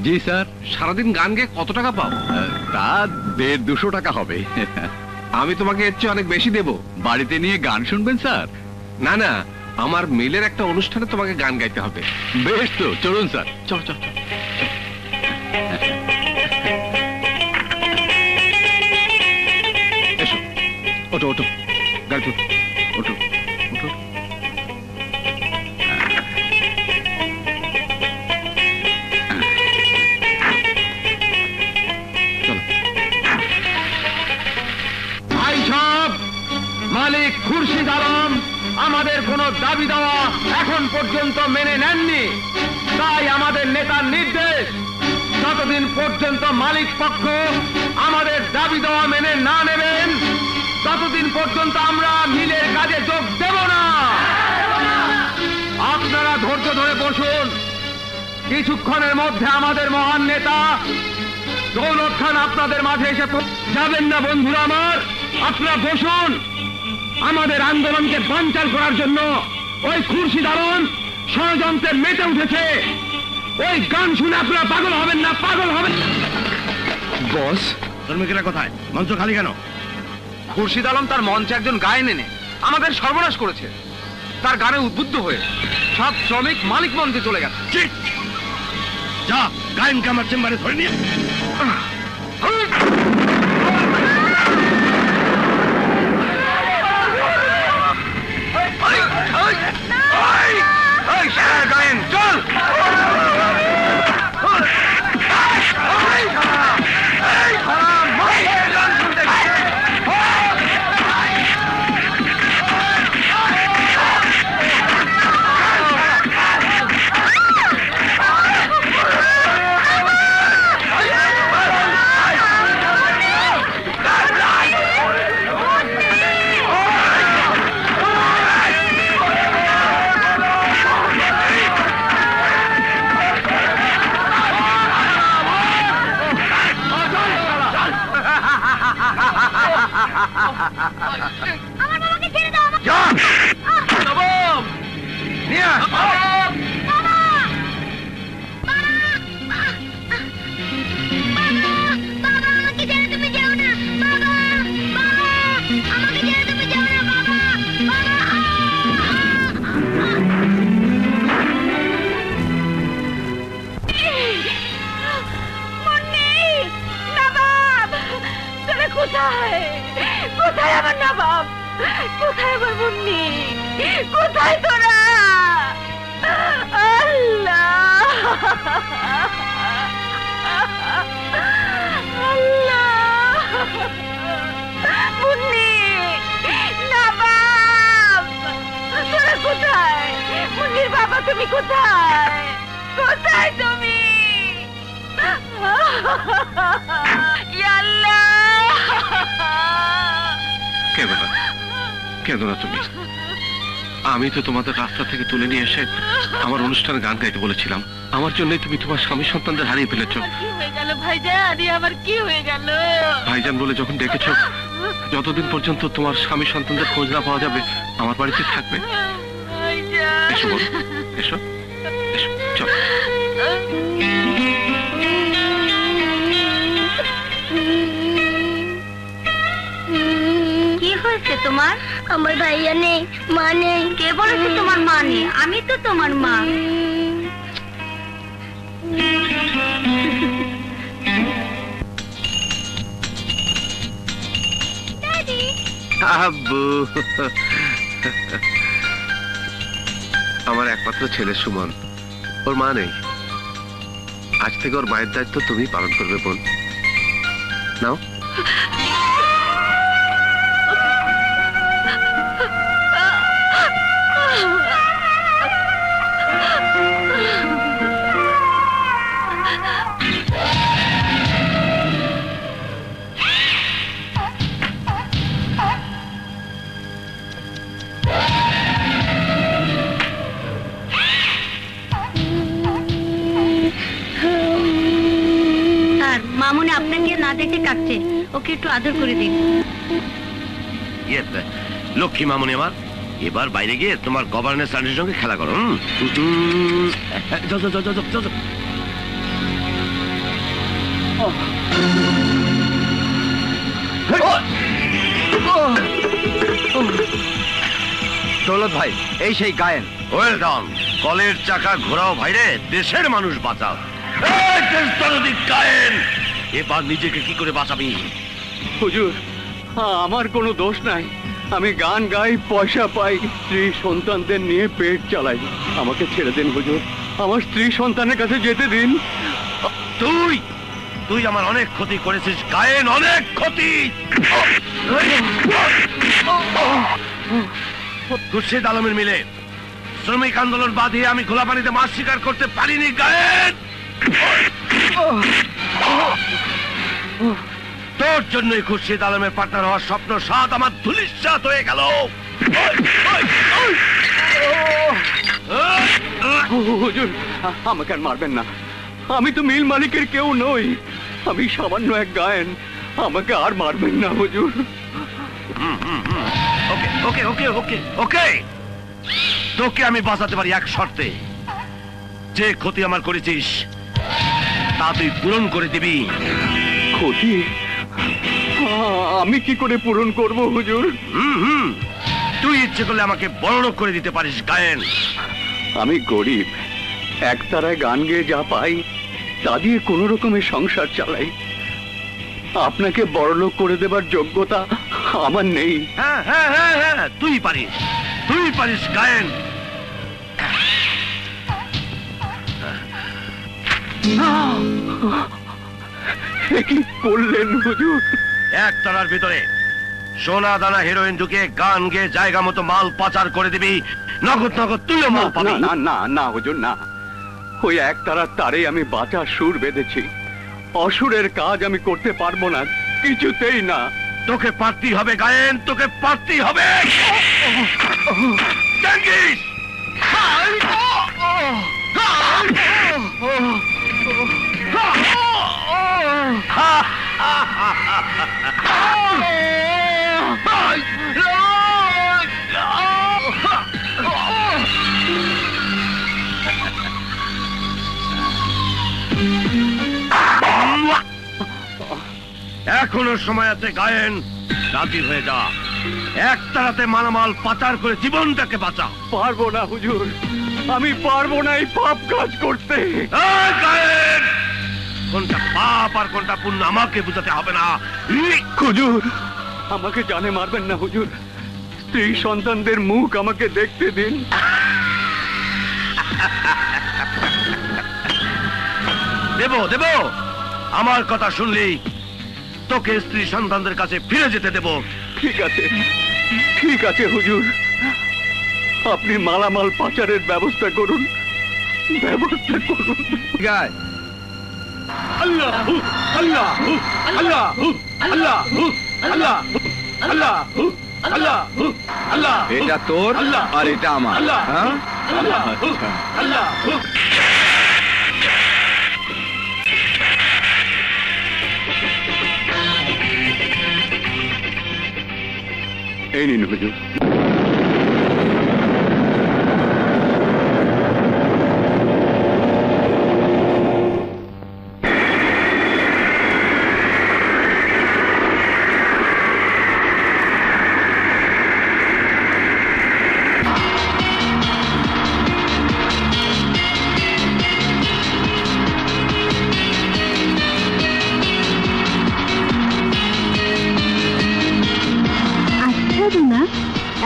জি sir. সারাদিন গান গেয়ে কত টাকা পাও? তা 150-200 টাকা হবে। আমি তোমাকে এর চেয়ে অনেক বেশি দেবো। বাড়িতে নিয়ে গান শুনবেন স্যার? না না, আমার মিলের একটা অনুষ্ঠানে তোমাকে গান গাইতে হবে। বেশ তো, চলুন স্যার। চল চল চল। এসো, ওঠো ওঠো, গাড়ি ওঠো ওঠো। মালিক খুরশিদ আলম আমাদের কোনো দাবি দেওয়া এখন পর্যন্ত মেনে নেননি, তাই আমাদের নেতার নির্দেশ যতদিন পর্যন্ত মালিক পক্ষ আমাদের দাবি দেওয়া মেনে না নেবেন ততদিন পর্যন্ত আমরা মিলের কাজে যোগ দেব না। আপনারা ধৈর্য ধরে বসুন, কিছুক্ষণের মধ্যে আমাদের মহান নেতা দৌলত খান আপনাদের মাঝে এসে যাবেন না। বন্ধুরা আমার, আপনারা বসুন। আমাদের আন্দোলনকে বানচাল করার জন্য ওই খুরশিদ আলম ষড়যন্ত্রে মেতে উঠেছে। ওই গান শুনে আপনারা পাগল হবেন না, পাগল হবেন। বস, শ্রমিকেরা কোথায়? মঞ্চ খালি কেন? খুরশিদ আলম তার মঞ্চে একজন গায়ন এনে আমাদের সর্বনাশ করেছে। তার গানে উদ্বুদ্ধ হয়ে সব শ্রমিক মালিক মঞ্চে চলে গেছে। যা, গায়নকে আমার চেম্বারে ধরে নিয়ে। গায়ন চল। আমার বাবাকে ছেড়ে দাও। যা নবম নিয়া কোথায় কোথায় আমার নবাব? কোথায় আমার মুন্নি? কোথায় তোরা? আল্লাহ আল্লাহ, মুন্নি, নবাব, তোরা কোথায়? মুন্নির বাবা তুমি কোথায়? কোথায় তুমি? আল্লাহ, কেঁদো না তুমি। আমি তো তোমাদের রাস্তা থেকে তুলে নিয়ে এসে আমার অনুষ্ঠানে গান গাইতে বলেছিলাম। আমার জন্যই তুমি তোমার স্বামী সন্তানদের হারিয়ে ফেলেছো। কি হয়ে গেল ভাইজান? আমার কি হয়ে গেল? ভাইজান বলে যখন ডেকেছো, যতদিন পর্যন্ত তোমার স্বামী সন্তানদের খোঁজ না পাওয়া যাবে আমার বাড়িতে থাকবে। এসো বলো, এসো এসো, চল। কি হয়েছে তোমার? আমার ভাইয়া নেই, মা নেই। কে বলেছে তোমার মা নেই? আমি তো তোমার মা। আব্বু, আমার একমাত্র ছেলে সুমন, ওর মা নেই। আজ থেকে ওর মায়ের দায়িত্ব তুমি পালন করবে বোন। নাও। মামুনি আপনাকে না দেখে কাটছে, ওকে একটু আদর করে দিন। লক্ষ্মী মামুনি আমার, এবার বাইরে গিয়ে তোমার গভর্নর সার্জের সঙ্গে খেলা করো। দৌলত ভাই, এই সেই গায়েন। Well done. কলের চাকা ঘোরাও ভাইরে, দেশের মানুষ বাঁচাও। এই দেশদরদি গায়েন, এবার নিজেকে কি করে বাঁচাবি? হুজুর, আমার কোনো দোষ নাই। আমি গান গাই, পয়সা পাই, স্ত্রী সন্তানদের নিয়ে পেট চালাই। আমাকে ছেড়ে দিন হুজুর, আমার স্ত্রী সন্তানের কাছে যেতে দিন। তুই তুই আমার অনেক ক্ষতি করেছিস গায়েন, অনেক ক্ষতি। খুরশিদ আলমের মিলে শ্রমিক আন্দোলন বাঁধিয়ে আমি খোলা পানিতে মাছ শিকার করতে পারিনি গায়েন। তোর জন্যই খুরশিদ আলমের পার্টনার হওয়ার স্বপ্ন সাত আমার ধুলিস্যাৎ হয়ে গেল। হুজুর, আমাকে আর মারবেন না। আমি তো মিল মালিকের কেউ নই, আমি সামান্য এক গায়েন। আমাকে আর মারবেন না হুজুর। ওকে ওকে ওকে ওকে ওকে, তোকে আমি বাঁচাতে পারি এক শর্তে। যে ক্ষতি আমার করেছিস তা তুই পূরণ করে দিবি। ক্ষতি আমি কি করে পূরণ করব হুজুর? তুই ইচ্ছে করলে আমাকে বড়লোক করে দিতে পারিস গায়েন। আমি গরিব, একতারায় গান গেয়ে যা পাই তা দিয়ে কোন রকমের সংসার চালাই। আপনাকে বড়লোক করে দেবার যোগ্যতা আমার নেই। হ্যাঁ হ্যাঁ হ্যাঁ হ্যাঁ, তুই পারিস, তুই পারিস গায়েন। কি করলেন হুজুর? এক তারার ভিতরে সোনা দানা হেরোইন ঢুকে গান গেয়ে জায়গা মতো মাল পাচার করে দিবি, নগদ নগদ তুইও মাল পাবি। না না না হুজুর, না। ওই একতারার তারে আমি বাঁচার সুর বেঁধেছি। অসুরের কাজ আমি করতে পারবো না, কিছুতেই না। তোকে পারতেই হবে গায়েন, তোকে পারতেই হবে। জাঙ্গিস! এখনো সময় আছে গায়েন, রাজি হয়ে যা। এক তারাতে মালামাল পাচার করে জীবনটাকে বাঁচা। পারবো না হুজুর, আমি পারবো না এই পাপ কাজ করতে। এই গায়েন, কোনটা পাপ আর কোনটা পুণ্য আমাকে বুঝাতে হবে না। হুজুর, আমাকে জানে মারবেন না হুজুর। স্ত্রী সন্তানদের মুখ আমাকে দেখতে দিন। দেব দেব, আমার কথা শুনলি তোকে স্ত্রী সন্তানদের কাছে ফিরে যেতে দেব। ঠিক আছে, ঠিক আছে হুজুর, আপনি মালামাল পাচারের ব্যবস্থা করুন, ব্যবস্থা করুন। আল্লাহ আল্লাহ আল্লাহ আল্লাহ আল্লাহ আল্লাহ আল্লাহ আল্লাহ। এটা তোর আর এটা আমার। হ্যাঁ, আল্লাহ আল্লাহ। এই নিন হুজুর।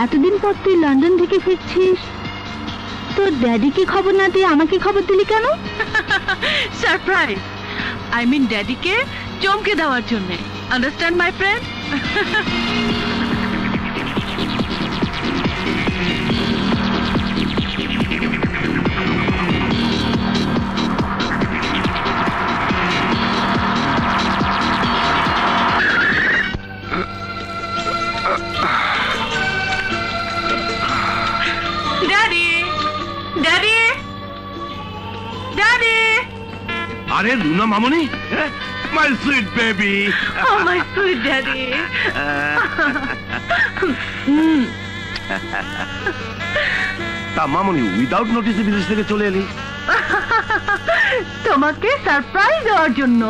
এতদিন পর তুই লন্ডন থেকে ফিরছিস, তোর ড্যাডিকে খবর না দিয়ে আমাকে খবর দিলি কেন? সারপ্রাইজ, আই মিন ড্যাডিকে চমকে দেওয়ার জন্য। Understand my friend? আরে লুনা মামনি, my sweet baby. Oh my sweet daddy. তা মামনি, উইদাউট নোটিসে বিদেশ থেকে চলে এলি? তোমাকে সারপ্রাইজ দেওয়ার জন্য।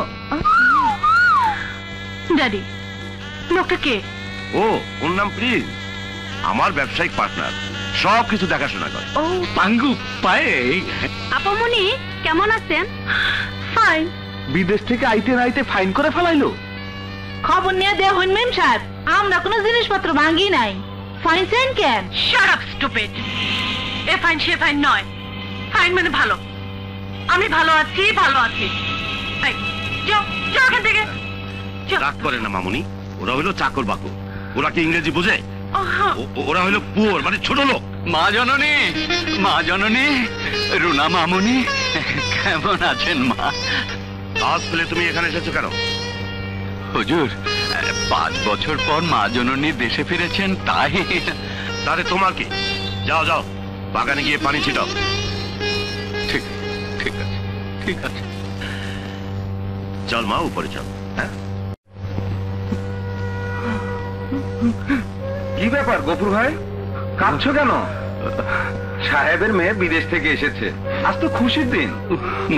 ড্যাডি, লোকটা কে? ও, ওর নাম প্রিন্স, আমার ব্যবসায়িক পার্টনার, সব কিছু দেখাশোনা করে। ও পাঙ্গু পায়ে আপামনি কেমন আছেন? ফাইন। বিদেশ থেকে আইতে নাইতে ফাইন করে ফেলাইলো। খবর নিয়ে দেয়া হইন মেম সাহেব, আমরা কোনো জিনিসপত্র ভাঙি নাই। ফাইন সেন কেন? Shut up stupid. এ ফাইন সে ফাইন নয়। ফাইন মানে ভালো। আমি ভালো আছি, ভালো আছি। এই যাও যাও এখান থেকে। রাগ করে না মামুনি, ওরা হলো চাকর বাকর, ওরা কি ইংরেজি বোঝে? আহা, ওরা হলো পুয়ার, মানে ছোট লোক। মা জননী, মা জননী, রুনা মামুনি কেমন আছেন মা? আজ পেলে তুমি এখানে এসেছো কেন? হুজুর, 5 বছর পর মা জননী দেশে ফিরেছেন, তাই। তাহলে তোমার কি? যাও যাও, বাগানে গিয়ে পানি ছিটাও। ঠিক ঠিক আছে, ঠিক আছে। চল মা, উপরে চল। হ্যাঁ, কি ব্যাপার গফুর ভাই, কাঁদছো কেন? সাহেবের মেয়ে বিদেশ থেকে এসেছে, আজ তো খুশির দিন।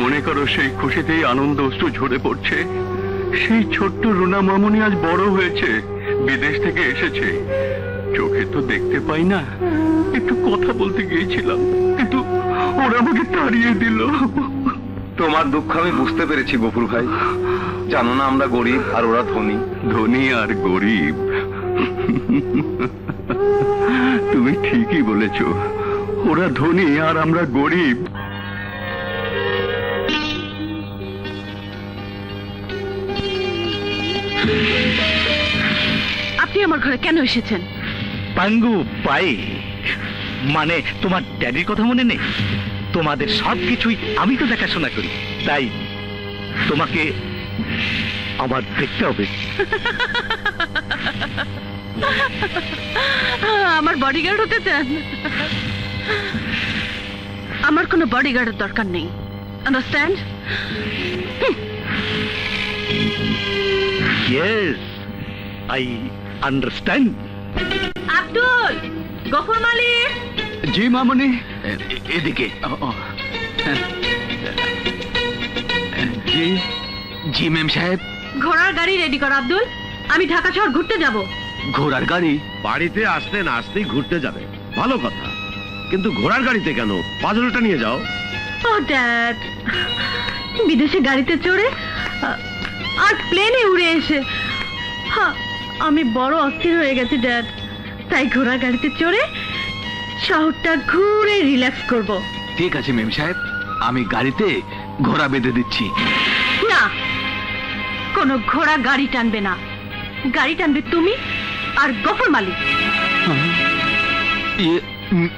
মনে করো সেই খুশিতেই আনন্দ অশ্রু ঝরে পড়ছে। সেই ছোট্ট রুনা মামুনি আজ বড় হয়েছে, বিদেশ থেকে এসেছে। চোখে তো দেখতে পাই না, একটু কথা বলতে গিয়েছিলাম, কিন্তু ওরা আমাকে তাড়িয়ে দিল। তোমার দুঃখ আমি বুঝতে পেরেছি গফুর ভাই। জানো না আমরা গরিব আর ওরা ধনী। ধনী আর গরিব, তুমি ঠিকই বলেছ। ওরা ধনী আর আমরা গরিব। আপনি আমার ঘরে কেন এসেছেন? পাঙ্গু পাই, মানে তোমার ড্যাডির কথা মনে নেই? তোমাদের সবকিছুই আমি তো দেখাশোনা করি, তাই তোমাকে আমার দেখতে হবে। আমার বডিগার্ড হতে চান? আমার কোনো বডিগার্ডের দরকার নেই, understand? Yes, I understand. Abdul, Gafur Malik. জি মামুনি। এদিকে। জি জি মেম সাহেব। ঘোড়ার গাড়ি রেডি কর আব্দুল, আমি ঢাকা শহর ঘুরতে যাব। ঘোড়ার গাড়ি? বাড়িতে আসতে না আসতেই ঘুরতে যাবে, ভালো কথা, কিন্তু ঘোড়ার গাড়িতে কেন? পাজলটা নিয়ে যাও। ও ড্যাড, বিদেশে গাড়িতে চড়ে আর প্লেনে উড়ে এসে আমি বড় অস্থির হয়ে গেছি ড্যাড। তাই ঘোড়ার গাড়িতে চড়ে শহরটা ঘুরে রিল্যাক্স করব। ঠিক আছে মেম সাহেব, আমি গাড়িতে ঘোড়া বেঁধে দিচ্ছি। না, কোনো ঘোড়া গাড়ি টানবে না, গাড়ি টানবে তুমি আর গফুর মালিক।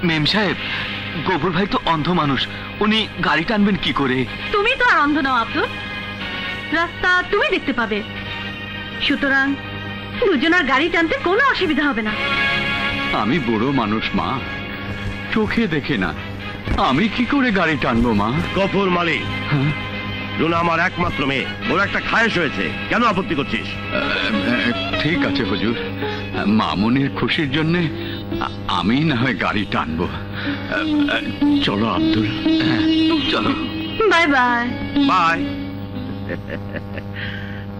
মেম সাহেব, গফুর ভাই তো অন্ধ মানুষ, উনি গাড়ি টানবেন কি করে? তুমি তো আর অন্ধ নাও আব্দুল, রাস্তা তুমি দেখতে পাবে, সুতরাং দুজনের গাড়ি টানতে কোনো অসুবিধা হবে না। আমি বুড়ো মানুষ মা, চোখে দেখে না, আমি কি করে গাড়ি টানবো মা? গফুর মালিক, রুনা আমার একমাত্র মেয়ে, ওর একটা খায়েশ হয়েছে, কেন আপত্তি করছিস? ঠিক আছে হুজুর, মামুনির খুশির জন্য আমি না হয় গাড়ি টানবো। চলো আব্দুল, চলো। Bye bye. বাই।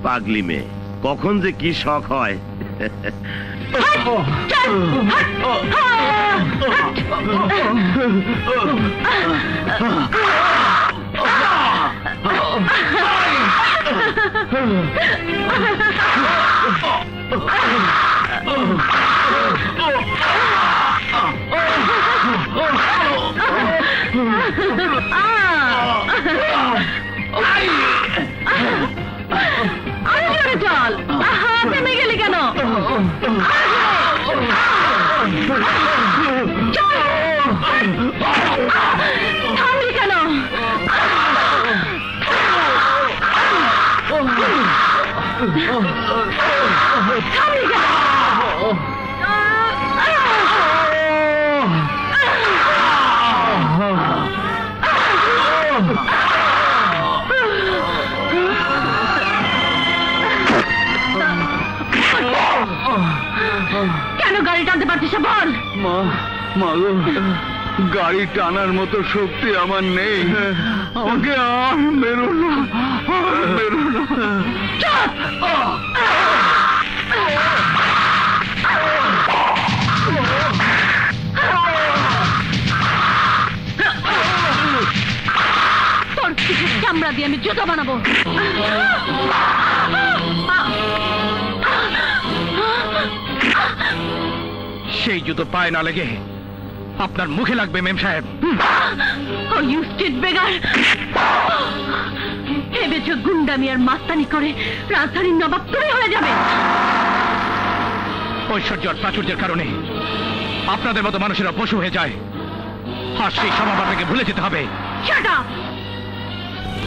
পাগলি মেয়ে, কখন যে কি শখ হয়। চল, থেমে গেলি কেন? থামলি কেন? থামলি কেন? কেন গাড়ি টানতে পারছিস না বল? মা, মাগো, গাড়ি টানার মতো শক্তি আমার নেই, আমাকে আর মেরো না, আর মেরো না। চুপ! চামড়া দিয়ে আমি জুতো বানাবো। সেই জুতো পায়ে না লেগে আপনার মুখে লাগবে মেম সাহেব। ও ইউ স্ট্রিট বেগার, ভেবেছ গুন্ডামি আর মাস্তানি করে রাজধানীর নবাব তুমি হয়ে যাবে? ঐশ্বর্য আর প্রাচুর্যের কারণে আপনাদের মতো মানুষেরা পশু হয়ে যায়, আর সেই স্বভাব আপনাকে ভুলে যেতে হবে। Shut up!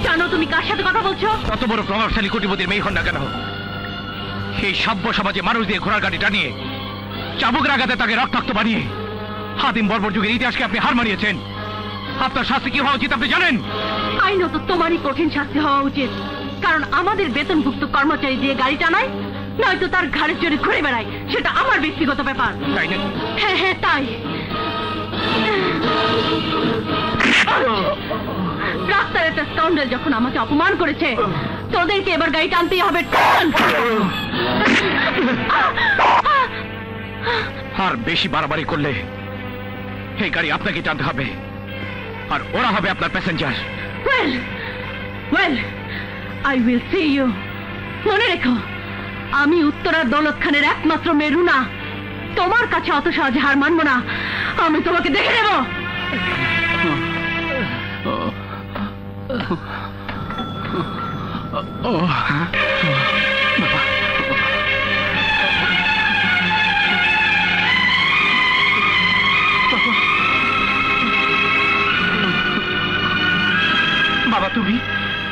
জানো তুমি কার সাথে কথা বলছো? কত বড় প্রভাবশালী কোটিপতির মেয়ে হন না কেন, এই সভ্য সমাজে মানুষ দিয়ে ঘোড়ার গাড়ি টানিয়ে চাবুক রাগাতে তাকে রক্তাক্ত বানিয়ে আদিম বর্বর যুগের ইতিহাসকে আপনি হার মানিয়েছেন। আপনার শাস্তি কি হওয়া উচিত আপনি জানেন? আইনত তোমারই কঠিন শাস্তি হওয়া উচিত, কারণ আমাদের বেতনভুক্ত কর্মচারী দিয়ে গাড়ি টানায়, নয়তো তার ঘাড়ের জোরে ঘুরে বেড়ায়, সেটা আমার ব্যক্তিগত ব্যাপার। তাই না? হ্যাঁ হ্যাঁ তাই। রাস্তার একটা স্কাউন্ডার যখন আমাকে অপমান করেছে, তোদেরকে এবার গাড়ি টানতেই হবে। আর বেশি বাড়াবাড়ি করলে এই গাড়ি আপনাকে টানতে হবে, আর ওরা হবে আপনার passenger. Well well, I will see you. মনে রেখো, আমি উত্তরার দৌলত খানের একমাত্র মেয়ে রুনা। তোমার কাছে অত সহজে হার মানবো না, আমি তোমাকে দেখে নেব। বাবা,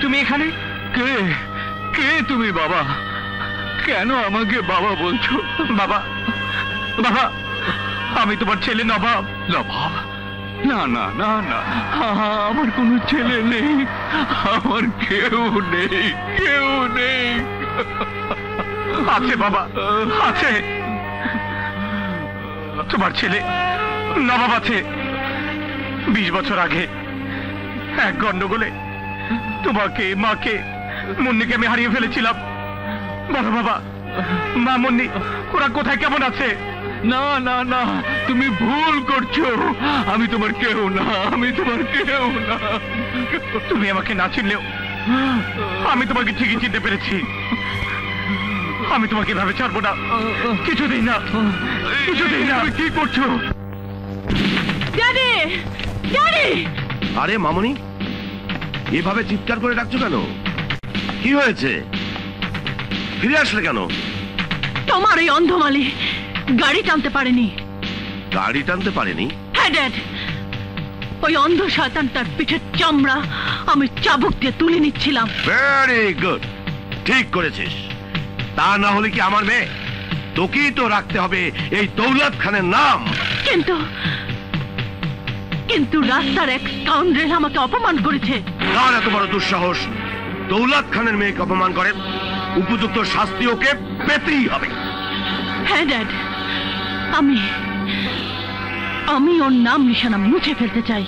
তুমি এখানে? কে কে তুমি বাবা? কেন আমাকে বাবা বলছো? বাবা, বাবা, আমি তোমার ছেলে নবাব। নবাব? না না না না, আমার কোনো ছেলে নেই, আমার কেউ নেই, কেউ নেই। আছে বাবা, আছে। তোমার ছেলে নবাব আছে। 20 বছর আগে এক গন্ডগোলে তোমাকে, মাকে, মুন্নিকে আমি হারিয়ে ফেলেছিলাম। বলো বাবা, মা, মুন্নি ওরা কোথায়, কেমন আছে? না না না, তুমি ভুল করছো। আমি তোমার কেউ না, আমি তোমার কেউ না। তুমি আমাকে না চিনলেও আমি তোমাকে ঠিকই চিনতে পেরেছি। আমি তোমাকে এভাবে ছাড়বো না, কিছুতেই না, কিছুতেই না। তুমি কি করছো? Daddy, daddy! আরে মামনি, এভাবে চিৎকার করে ডাকছো কেন? কি হয়েছে? ফিরে আসলে কেন? তোমার ওই অন্ধমালি গাড়ি টানতে পারেনি। গাড়ি টানতে পারেনি? হ্যাঁ ড্যাড, ওই অন্ধ শয়তান তার পিঠের চামড়া আমি চাবুক দিয়ে তুলে নিচ্ছিলাম। ভেরি গুড, ঠিক করেছিস। তা না হলে কি আমার মেয়ে? তোকেই তো রাখতে হবে এই দৌলত খানের নাম। কিন্তু কিন্তু রাস্তার এক স্কাউন্ডার আমাকে অপমান করেছে। কার এত বড় দুঃসাহস দৌলত খানের মেয়েকে অপমান করে? উপযুক্ত শাস্তি ওকে পেতেই হবে। হ্যাঁ ড্যাড, আমি ওর নাম নিশানা মুছে ফেলতে চাই।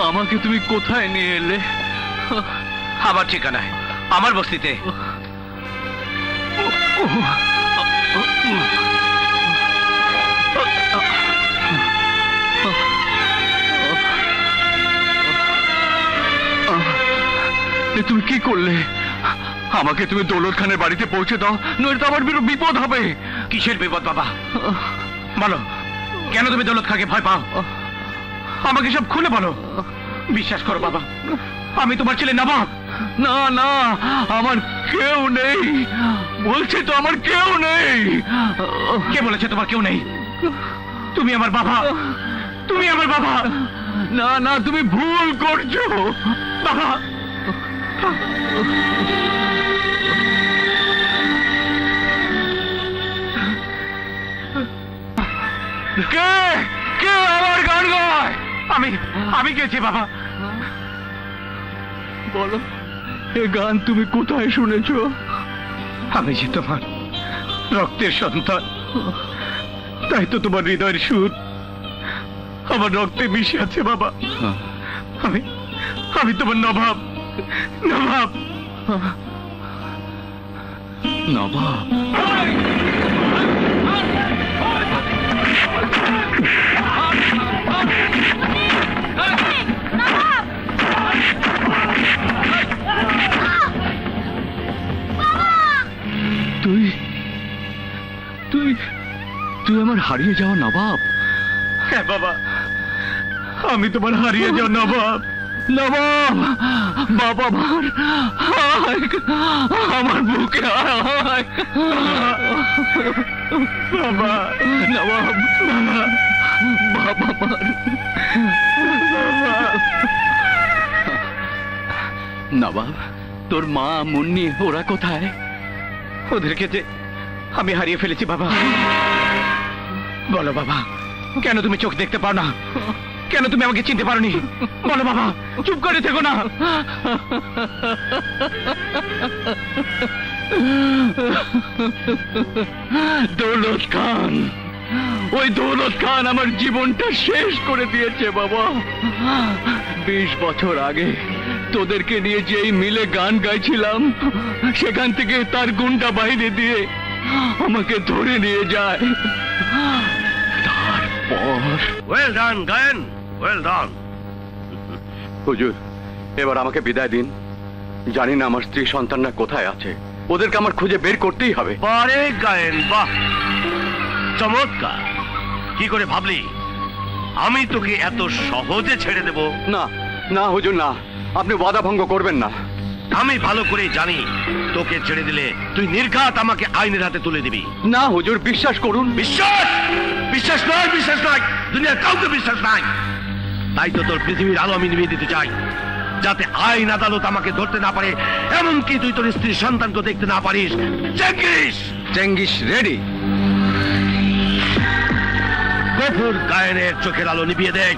আমাকে তুমি কোথায় নিয়ে এলে? আমার ঠিকানায়, আমার বস্তিতে। তুমি কি করলে? আমাকে তুমি দৌলত খানের বাড়িতে পৌঁছে দাও, নইলে আমার বিপদ হবে। কিসের বিপদ বাবা? বলো, কেন তুমি দৌলত খাকে ভয় পাও? আমাকে সব খুলে বলো। বিশ্বাস করো বাবা, আমি তোমার ছেলে নবাব। না না, আমার কেউ নেই, বলছে তো আমার কেউ নেই। কে বলেছে তোমার কেউ নেই? তুমি আমার বাবা, তুমি আমার বাবা। না না, তুমি ভুল করছো বাবা। কে কে আমার গান গায়? আমি গেছি বাবা। বলো, এ গান তুমি কোথায় শুনেছো? আমি যে তোমার রক্তের সন্তান, তাই তো তোমার হৃদয়ের সুর আমার রক্তে মিশে আছে বাবা। আমি তোমার নবাব, নবাব, নবাব। হারিয়ে যাওয়া নবাব। হ্যাঁ বাবা, আমি তোমার হারিয়ে যাও নবাব। নবাব, বাবা আমার, আমার বুকে আয়। বাবা, নবাব, বাবা আমার। নবাব, তোর মা মুন্নি ওরা কোথায়? ওদেরকে যে আমি হারিয়ে ফেলেছি বাবা। বলো বাবা, কেন তুমি চোখ দেখতে পাও না? কেন তুমি আমাকে চিনতে পারোনি? বলো বাবা, চুপ করে থেকো না। দৌলত খান, ওই দৌলত খান আমার জীবনটা শেষ করে দিয়েছে বাবা। 20 বছর আগে তোদেরকে নিয়ে যেই মিলে গান গাইছিলাম, সেখান থেকে তার গুন্ডা বাহিনী দিয়ে আমাকে ধরে নিয়ে যায়। তারপর well done Gayen, well done. হুজুর, এবার আমাকে বিদায় দিন। জানি না আমার স্ত্রী সন্তানরা কোথায় আছে, ওদেরকে আমার খুঁজে বের করতেই হবে। বারে গায়েন, বাহ, চমৎকার। কি করে ভাবলি আমি তোকে এত সহজে ছেড়ে দেব? না না হুজুর, না, আপনি ওয়াদা ভঙ্গ করবেন না। আমি ভালো করে জানি তোকে ছেড়ে দিলে তুই নির্ঘাত আমাকে আইনের হাতে তুলে দিবি। না হুজুর, বিশ্বাস করুন। বিশ্বাস? বিশ্বাস নয়, বিশ্বাস নয়, দুনিয়ার কাউকে বিশ্বাস নাই। তাই তো তোর পৃথিবীর আলো আমি নিভিয়ে দিতে চাই, যাতে আইন আদালত আমাকে ধরতে না পারে, এমনকি তুই তোর স্ত্রীর সন্তানকে দেখতে না পারিস। Genghis, Genghis ready. গফুর গায়েনের চোখের আলো নিভিয়ে দেখ।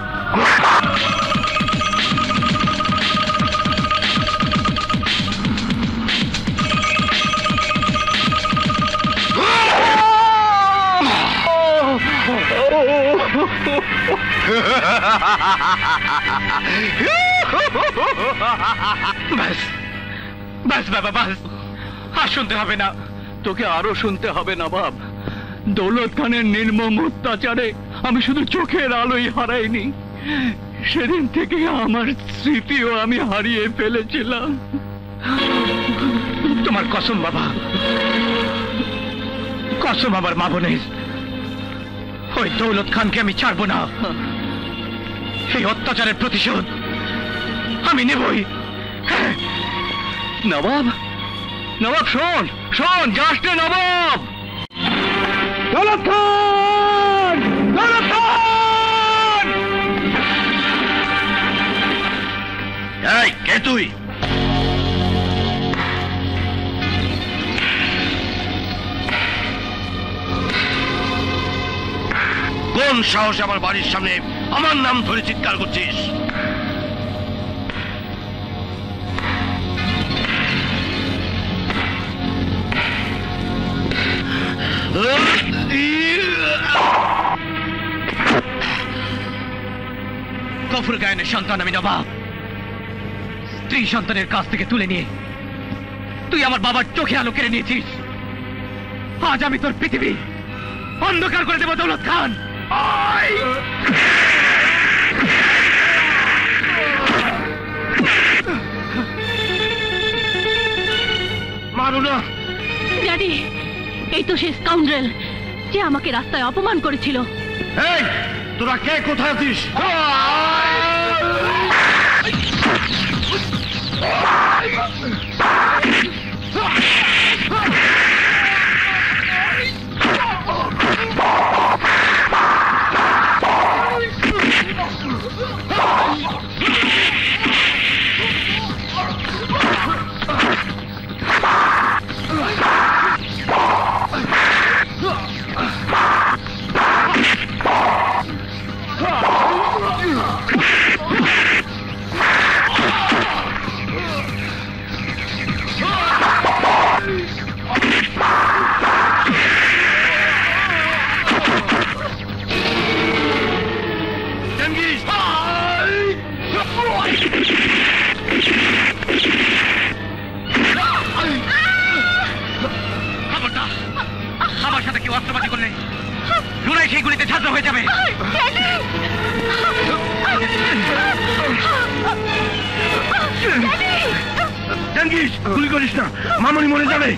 বাস বাস বাবা, বাস। আর শুনতে হবে না। তোকে আরো শুনতে হবে নবাব। দৌলত খানের নির্মম অত্যাচারে আমি শুধু চোখের আলোই হারাইনি, সেদিন থেকে আমার স্মৃতিও আমি হারিয়ে ফেলেছিলাম। তোমার কসম বাবা, কসম আমার মা বোনের। ওই দৌলত খানকে আমি ছাড়বো না। এই অত্যাচারের প্রতিশোধ আমি নেবই। হ্যাঁ। নবাব, নবাব শোন, শোন, যাস রে নবাব। দৌলত খান! দৌলত খান! এই কে তুই? কোন সাহস আমার বাড়ির সামনে আমার নাম ধরে চিৎকার করছিস? গফুর গায়েনের সন্তান আমি নবাব। স্ত্রী সন্তানের কাছ থেকে তুলে নিয়ে তুই আমার বাবার চোখে আলো কেড়ে নিয়েছিস। আজ আমি তোর পৃথিবী অন্ধকার করে দেব দৌলত খান। মারো না। ড্যাডি, এই তো সে স্কাউন্ড্রেল যে আমাকে রাস্তায় অপমান করেছিল। এই তোরা কে, কোথায় আছিস? আমার সাথে কেউ অস্ত্রপাতি করলে লড়াই সেই গুলিতে ছাত্র হয়ে যাবে। চেঙ্গিস, গুলি করিস না, মামনি মরে যাবে।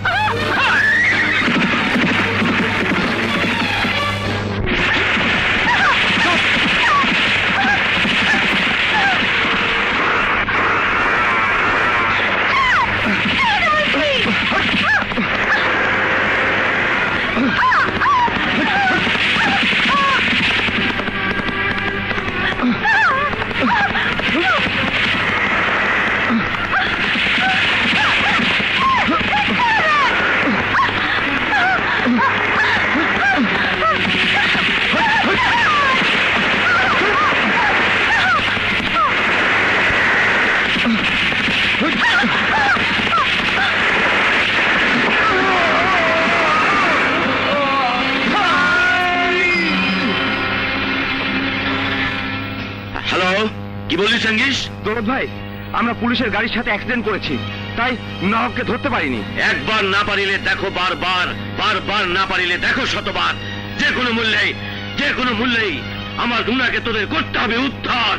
কি বললি সঙ্গীশ? দৌলত ভাই, আমরা পুলিশের গাড়ির সাথে অ্যাক্সিডেন্ট করেছি, তাই নবাবকে ধরতে পারিনি। একবার না পারিলে দেখো বারবার, বারবার না পারিলে দেখো শতবার। যে কোনো মূল্যেই আমার রুনাকে তোদের করতে হবে উদ্ধার।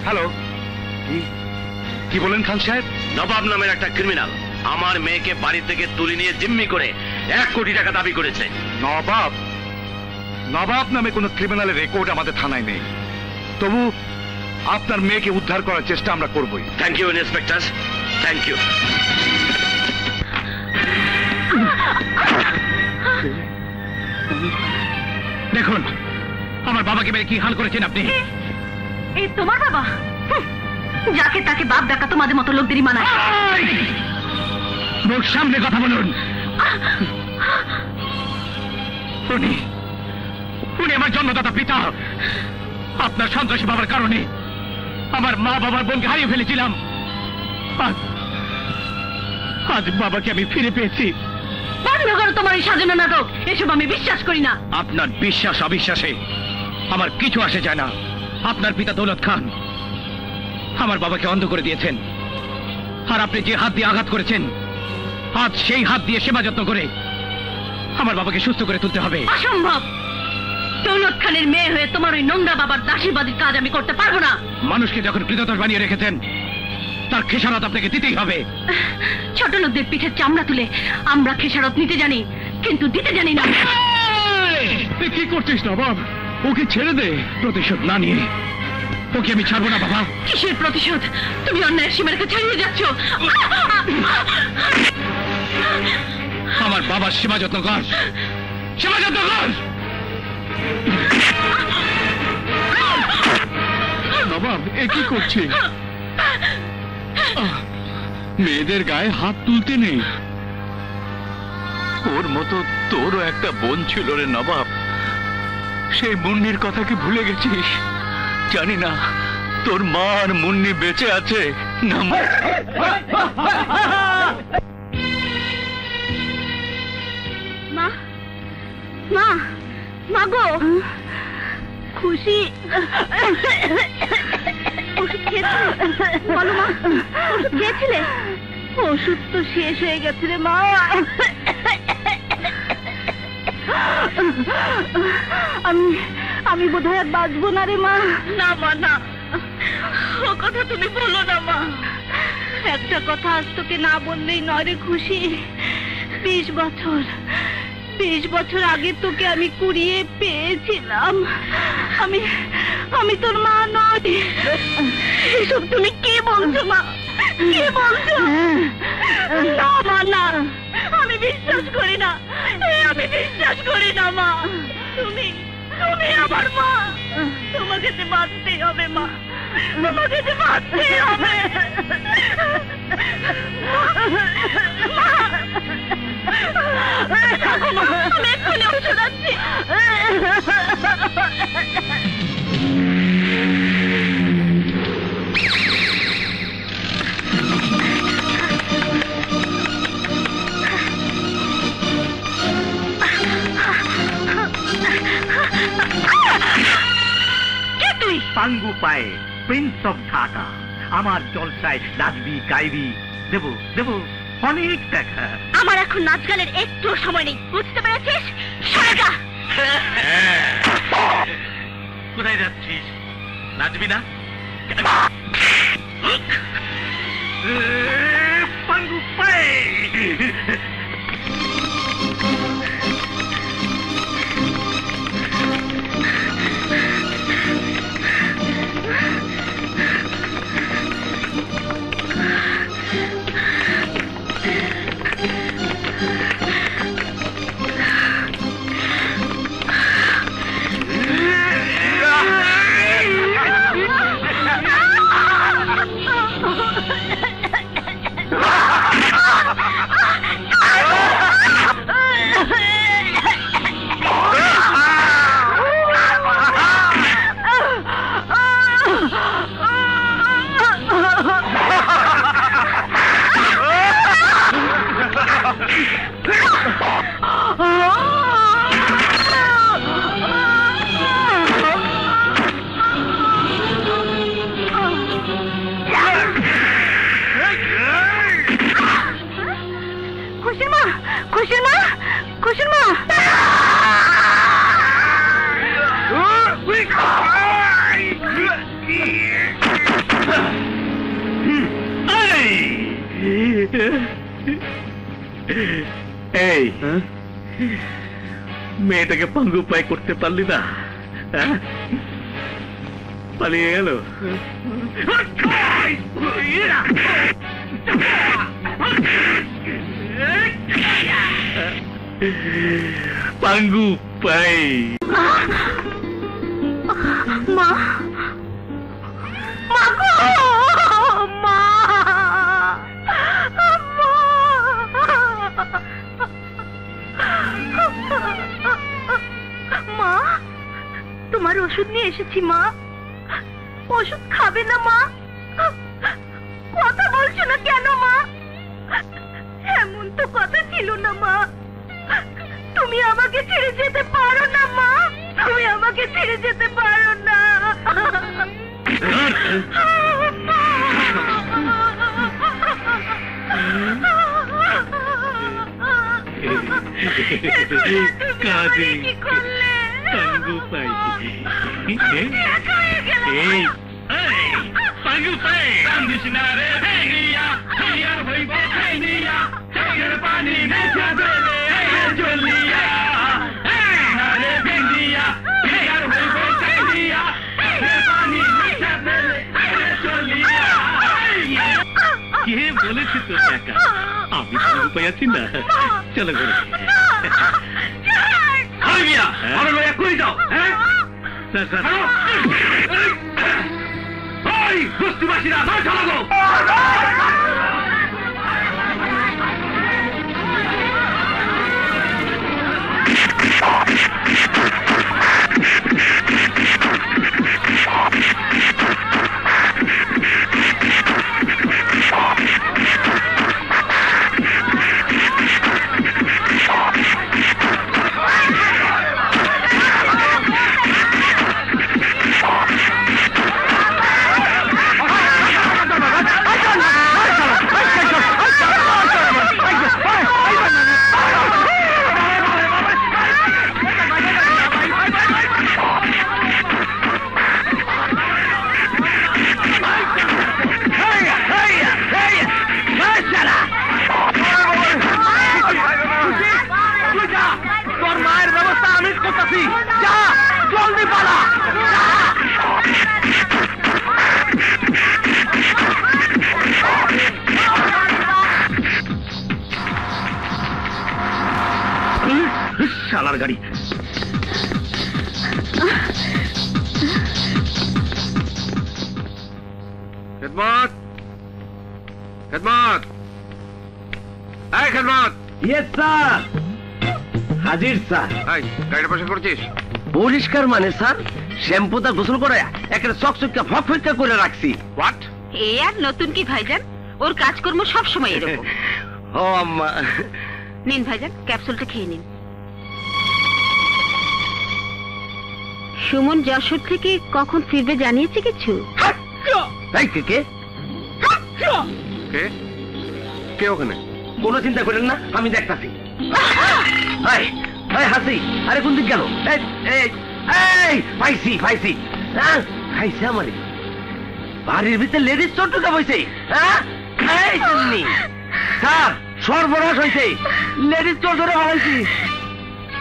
হ্যালো, কি বলেন খান সাহেব? নবাব নামের একটা ক্রিমিনাল আমার মেয়েকে বাড়ি থেকে তুলে নিয়ে জিম্মি করে 1 কোটি টাকা দাবি করেছে। নবাব? নবাব নামে কোনো ক্রিমিনালের রেকর্ড আমাদের থানায় নেই, তবু আপনার মেয়েকে উদ্ধার করার চেষ্টা আমরা করবই। Thank you inspector, thank you. দেখুন আমার বাবাকে মেরে কি হাল করেছেন আপনি। এই তোমার বাবা? যাকে তাকে বাপ ডাকা তোমাদের মতো লোকদেরই মানায়। মুখ সামনে কথা বলুন। উনি আমার জন্মদাতা পিতা। আপনার সন্ত্রাসী বাবার কারণে আমার মা বাবার বোনকে হারিয়ে ফেলেছিলাম। আজ বাবাকে আমি ফিরে পেয়েছি। বন্ধ করো তোমার এই সাজানো নাটক, এসব আমি বিশ্বাস করি না। আপনার বিশ্বাস অবিশ্বাসে আমার কিছু আসে যায় না। আপনার পিতা দৌলত খান আমার বাবাকে অন্ধ করে দিয়েছেন, আর আপনি যে হাত দিয়ে আঘাত করেছেন আজ সেই হাত দিয়ে সেবা যত্ন করে আমার বাবাকে সুস্থ করে তুলতে হবে। অসম্ভব। দৌলত খানের মেয়ে হয়ে তোমার ওই নোংরা বাবার দাসীবাদীর কাজ আমি করতে পারবো না। মানুষকে যখন কৃতদাস বানিয়ে রেখেছেন তার খেসারত আপনাকে দিতেই হবে। ছোট লোকদের পিঠের চামড়া তুলে আমরা খেসারত নিতে জানি, কিন্তু দিতে জানি না। তুই কি করছিস নবাব? ওকে ছেড়ে দে। প্রতিশোধ না নিয়ে ওকে আমি ছাড়বো না বাবা। কিসের প্রতিশোধ? তুমি অন্যায়ের সীমারেখা ছাড়িয়ে যাচ্ছ। আমার বাবার সেবা যত্ন কর, সেবা যত্ন কর। নবাব এ কি করছে? মেয়েদের গায়ে হাত তুলতে নেই। ওর মতো তোরও একটা বোন ছিল রে নবাব, সেই মুন্নির কথা কি ভুলে গেছিস? জানি না তোর মা আর মুন্নি বেঁচে আছে না। মা, মা, মা গো, খুশি ওষুধ খেয়েছিলে? বলো মা, ওষুধ খেয়েছিলে? ওষুধ তো শেষ হয়ে গেছে রে মা। আমি বোধহয় আর বাঁচবো না রে মা। না মা, না, ও কথা তুমি বলো না মা। একটা কথা আজ তোকে না বললেই নয় রে খুশি। 20 বছর আগে তোকে আমি কুড়িয়ে পেয়েছিলাম। আমি তোর মা নই। এসব তুমি কি বলছো মা? কি বলছো? না মা, না, আমি বিশ্বাস করি না। আমি বিশ্বাস করি না মা। তুমি আমার মা। তোমাকে যে বাঁচতেই হবে মা, তোমাকে যে বাঁচতেই হবে। আমি এক্ষুনি ওষুধ আনছি। কে তুই? পাঙ্গু পায়ে প্রিন্স অফ ঢাকা। আমার জলসায় নাচবি গাইবি, দেবো দেবো অনেক টাকা। আমার এখন নাচ গানের একটু সময় নেই, বুঝতে পেরেছিস? সরে যা। কোথায় যাচ্ছিস? নাচবি না? পাঙ্গু পায়ে। এই মেয়েটাকে পাঙ্গু পায় করতে পারলি না, পালিয়ে গেল। পাঙ্গু পাই। মা, মা গো, মা, মা, তোমার ওষুধ নিয়ে এসেছি মা। ওষুধ খাবে না মা? কথা বলছো না কেন মা? এমন তো কথা ছিল না মা। তুমি আমাকে ছেড়ে যেতে পারো না মা, তুমি আমাকে ছেড়ে যেতে পারো না। কাঁদে পাঙ্গু পাই। এই পাঙ্গু পাই কান্দিস না রে ভেড়িয়া, ভেড়িয়ার হইব ভেড়িয়া, চোখের পানি নেচা দেবে জ্বলিয়া। রে ভেড়িয়া, ভেড়িয়ার হইব ভেড়িয়া, চোখের পানি নেচা দেবে জ্বলিয়া। কে বলেছে তো একা? আমি পাঙ্গু পাই আছি না। চলো ঘরে। কই যাও? বস্তিবাসীরা চালাবো। শালার গাড়ি। খেদমত, খেদমত, এই খেদমত। Yes sir. হাজির স্যার। এই গাড়িটা পরিষ্কার করছিস? পরিষ্কার মানে স্যার শ্যাম্পুটা গোসল করে একটা চকচকা ফকফকা করে রাখছি। হোয়াট? এ আর নতুন কি ভাইজান, ওর কাজকর্ম সব সময় এরকম। ও আম্মা। নিন ভাইজান, ক্যাপসুলটা খেয়ে নিন। সুমন যশোর থেকে কখন ফিরবে জানিয়েছে কিছু? এই কে কে? কে কে ওখানে? কোনো চিন্তা করেন না, আমি দেখতাছি। হাসি, আরে কোন দিক গেল? পাইছি পাইছি। খাইছে আমারে বাড়ির ভিতরে লেডিস চোর ঢুকা বইছে। স্যার সর্বনাশ হয়েছে, লেডিস চোর ধরে হারাইছি।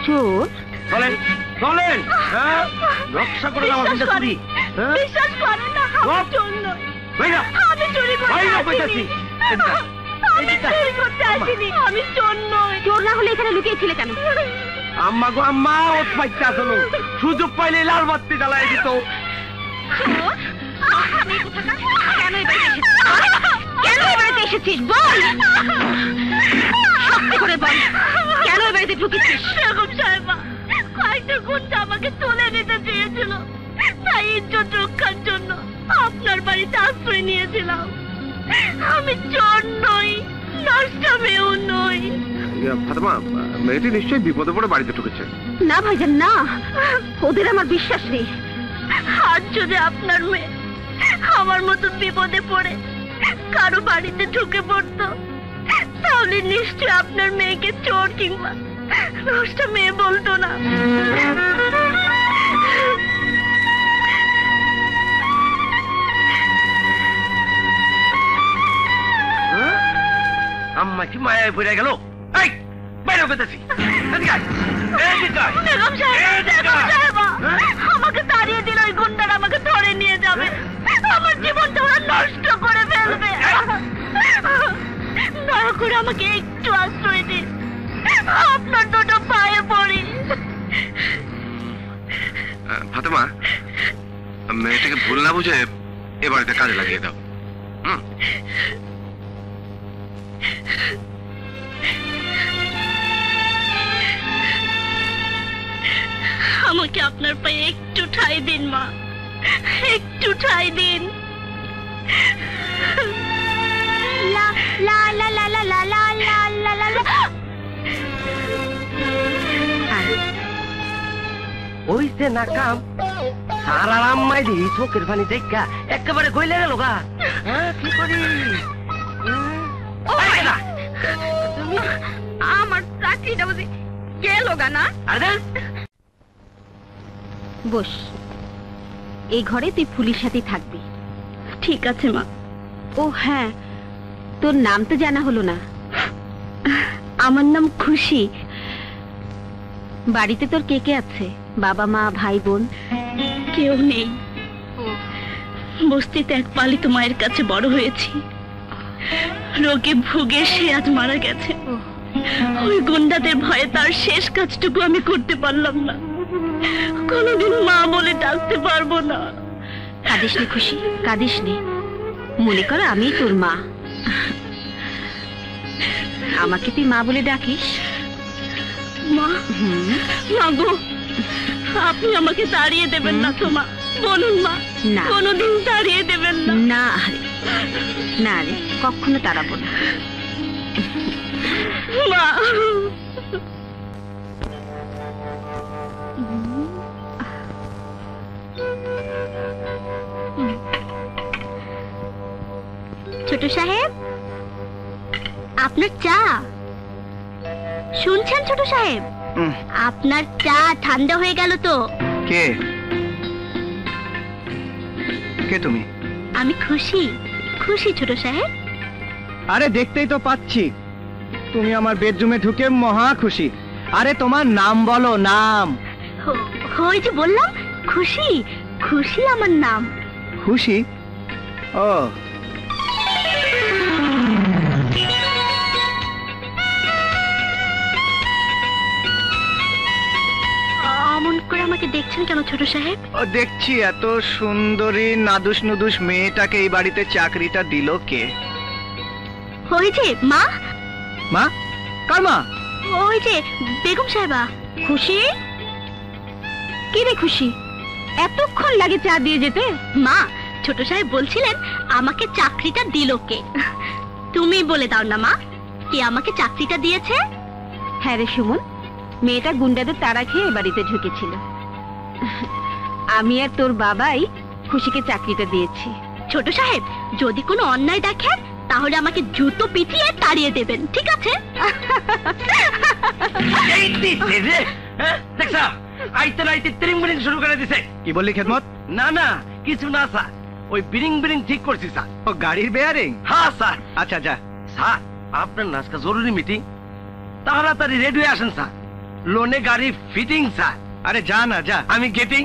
চোর? চলেন চলেন, রক্ষা করে আমার চিন্তা করি। বিশ্বাস করেন না, আমি চোর নই। আমি চুরি করতে আসিনি। আমি চুরি করতে আসিনি, আমি চোর নই। চোর না হলে এখানে লুকিয়েছিলে কেন? আম্মা গো আম্মা, ওর বাচ্চা আসলো, সুযোগ পাইলে লাল বাতি জ্বালাই দিত। কেন এ বাড়িতে এসেছিস বল, সত্যি করে বল, কেন এ বাড়িতে ঢুকেছিস? বেগম সাহেবা, কয়েকটা গুন্ডা আমাকে তুলে নিতে চেয়েছিল, তাই ইজ্জত রক্ষার জন্য আপনার বাড়িতে আশ্রয় নিয়েছিলাম। আমি চোর নই, নষ্ট মেয়েও নই। ফাতেমা, মেয়েটি নিশ্চয়ই বিপদে পড়ে বাড়িতে ঢুকেছে। না ভাইজান না, ওদের আমার বিশ্বাস নেই। আজ যদি আপনার মেয়ে আমার মতো বিপদে পড়ে কারো বাড়িতে ঢুকে পড়তো, তাহলে নিশ্চয় আপনার মেয়েকে চোর কিংবা নষ্ট মেয়ে বলতো না। আম্মা কি মায়ায় পড়ে গেল? পেতেছি। এদিকে আয়, এদিকে আয়। বেগম সাহেব, বেগম সাহেব, আমাকে তাড়িয়ে দিল, ওই গুন্ডারা আমাকে ধরে নিয়ে যাবে, আমার জীবনটা ওরা নষ্ট করে ফেলবে। দয়া করে আমাকে একটু আশ্রয় দিন, আপনার দুটো পায়ে পড়ি। ফাতেমা, মেয়েটাকে ভুল না বুঝে এ বাড়িতে কাজে লাগিয়ে দাও। আমাকে আপনার পায়ে একটু ঠাঁই দিন মা, একটু ঠাঁই দিন। লা লা লা লা লা লা লা লা লা লা লা। ওইতে না কাম সারা রাম্মাই দি চোখের পানি দেখা একেবারে কইলে গেল গা। কি করি তুমি আমার চাকরিটা বুঝি গেল গা না? বস, এই ঘরে তুই ফুলির সাথে থাকবি। ঠিক আছে মা। ও হ্যাঁ, তোর নাম তো জানা হলো না। আমার নাম খুশি। বাড়িতে তোর কে কে আছে? বাবা মা ভাই বোন? কেউ নেই। বস্তিতে এক পালিত মায়ের কাছে বড় হয়েছি, রোগে ভুগে সে আজ মারা গেছে। ওই গুন্ডাদের ভয়ে তার শেষ কাজটুকু আমি করতে পারলাম না, কোনোদিন মা বলে ডাকতে পারবো না। কাঁদিস নি খুশি, কাঁদিস নি। মনে কর আমি তোর মা, আমাকে তুই মা বলে ডাকিস। মা, মা গো, আপনি আমাকে তাড়িয়ে দেবেন না তো মা? বলুন মা, কোনোদিন তাড়িয়ে দেবেন না? না না রে, কখনো তাড়াবো না মা। ছোট সাহেব, আপনার চা। শুনছেন ছোট সাহেব, আপনার চা ঠান্ডা হয়ে গেল তো। কে কে তুমি? আমি খুশি, খুশি ছোট সাহেব। আরে দেখতেই তো পাচ্ছি, তুমি আমার বেডরুমে ঢুকে মহা খুশি। আরে তোমার নাম বলো, নাম। ওই যে বললাম খুশি, খুশি আমার নাম। খুশি? ও, অমন করে আমাকে দেখছেন কেন ছোট সাহেব? ও দেখছি, এত সুন্দরী নাদুস নুদুস মেয়েটাকে এই বাড়িতে চাকরিটা দিল কে? ওই যে মা। মা? কার মা? ওই যে বেগম সাহেবা। খুশি? কি রে খুশি, এতক্ষণ লাগে চা দিয়ে যেতে? মা, ছোট সাহেব বলছিলেন আমাকে চাকরিটা দিল কে। তুমি বলে দাও না মা, কে আমাকে চাকরিটা দিয়েছে? হ্যাঁ রে সুমন, মেয়েটা গুন্ডাদের তাড়া খেয়ে বাড়িতে ঢুকেছিল। আমি আর তোর বাবাই খুশিকে চাকরিটা দিয়েছি। ছোট সাহেব, যদি কোনো অন্যায় দেখেন তাহলে আমাকে জুতো পিটিয়ে তাড়িয়ে দেবেন, ঠিক আছে? আইতে আইতে ট্রিং বিরিং শুরু করে দিছে। কি বললি খেদমত? না না, কিছু না স্যার, ওই বিরিং বিরিং ঠিক করছি স্যার। ও গাড়ির বেয়ারিং? হ্যাঁ স্যার। আচ্ছা যা। স্যার, আপনার আজকে জরুরি মিটিং, তাড়াতাড়ি রেডি হয়ে আসেন স্যার। লোনে গাড়ি ফিটিং স্যার। আরে যা না, যা। আমি গেটিং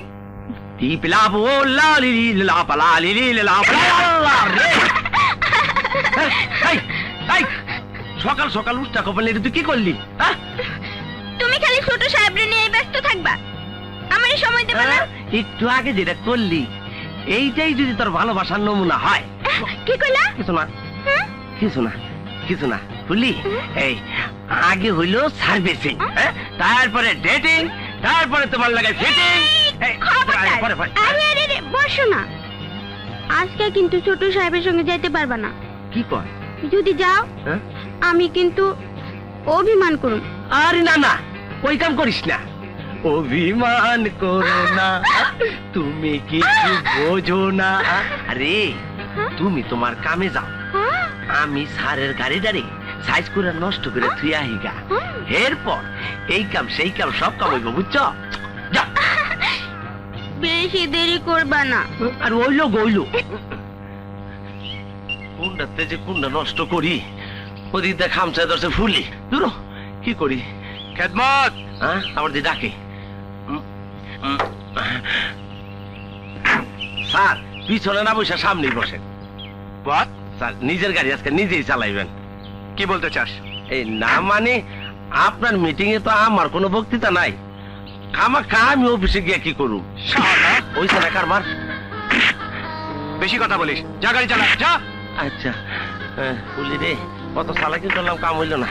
সকাল সকাল উঠটা কপাল তুই কি করলি? তুমি খালি ছোট সাহেবরে নিয়ে ব্যস্ত থাকবা, আমারই সময় দেবে না। একটু আগে যেটা করলি এইটাই যদি তোর ভালোবাসার নমুনা হয়। কি কইলা? কিছু না, কিছু না, কিছু না বুঝলি। এই আগে হইল সার্ভিসিং, তারপরে ডেটিং, তারপরে তোমার লাগাই ফিটিং। আরে বসো না, আজকে কিন্তু ছোট সাহেবের সঙ্গে যেতে পারবা না। কি কয়? যদি যাও আমি কিন্তু অভিমান করুম। আরে না না, ওই কাম করিস না। অভিমান করো না, তুমি কিছু বোঝো না। আরে তুমি তোমার কামে যাও, আমি স্যারের গাড়ি দাঁড়ি সাইজ করে নষ্ট করে তুই আহিগা। এরপর এই কাম সেই কাম সব কাম হইব, বুঝছো? যা, বেশি দেরি করবা না। আর ওইলো গইলো কোনটাতে যে কোনটা নষ্ট করি, ওদিক দেখ খামচা দর্শে ফুলি দূর। কি করি খেদমত। হ্যাঁ, আমার দি ডাকে। স্যার পিছনে না বসে সামনেই বসেন। স্যার নিজের গাড়ি আজকে নিজেই চালাইবেন। কি বলতে চাস? এই না মানে আপনার মিটিং এ তো আমার কোনো বক্তৃতা নাই, আমি অফিসে গিয়ে কি করুম? ওই স্যার কারবার বেশি কথা বলিস, যা গাড়ি চালা যা। আচ্ছা বলি রে, কত চালাকি করলাম, কাম হইল না।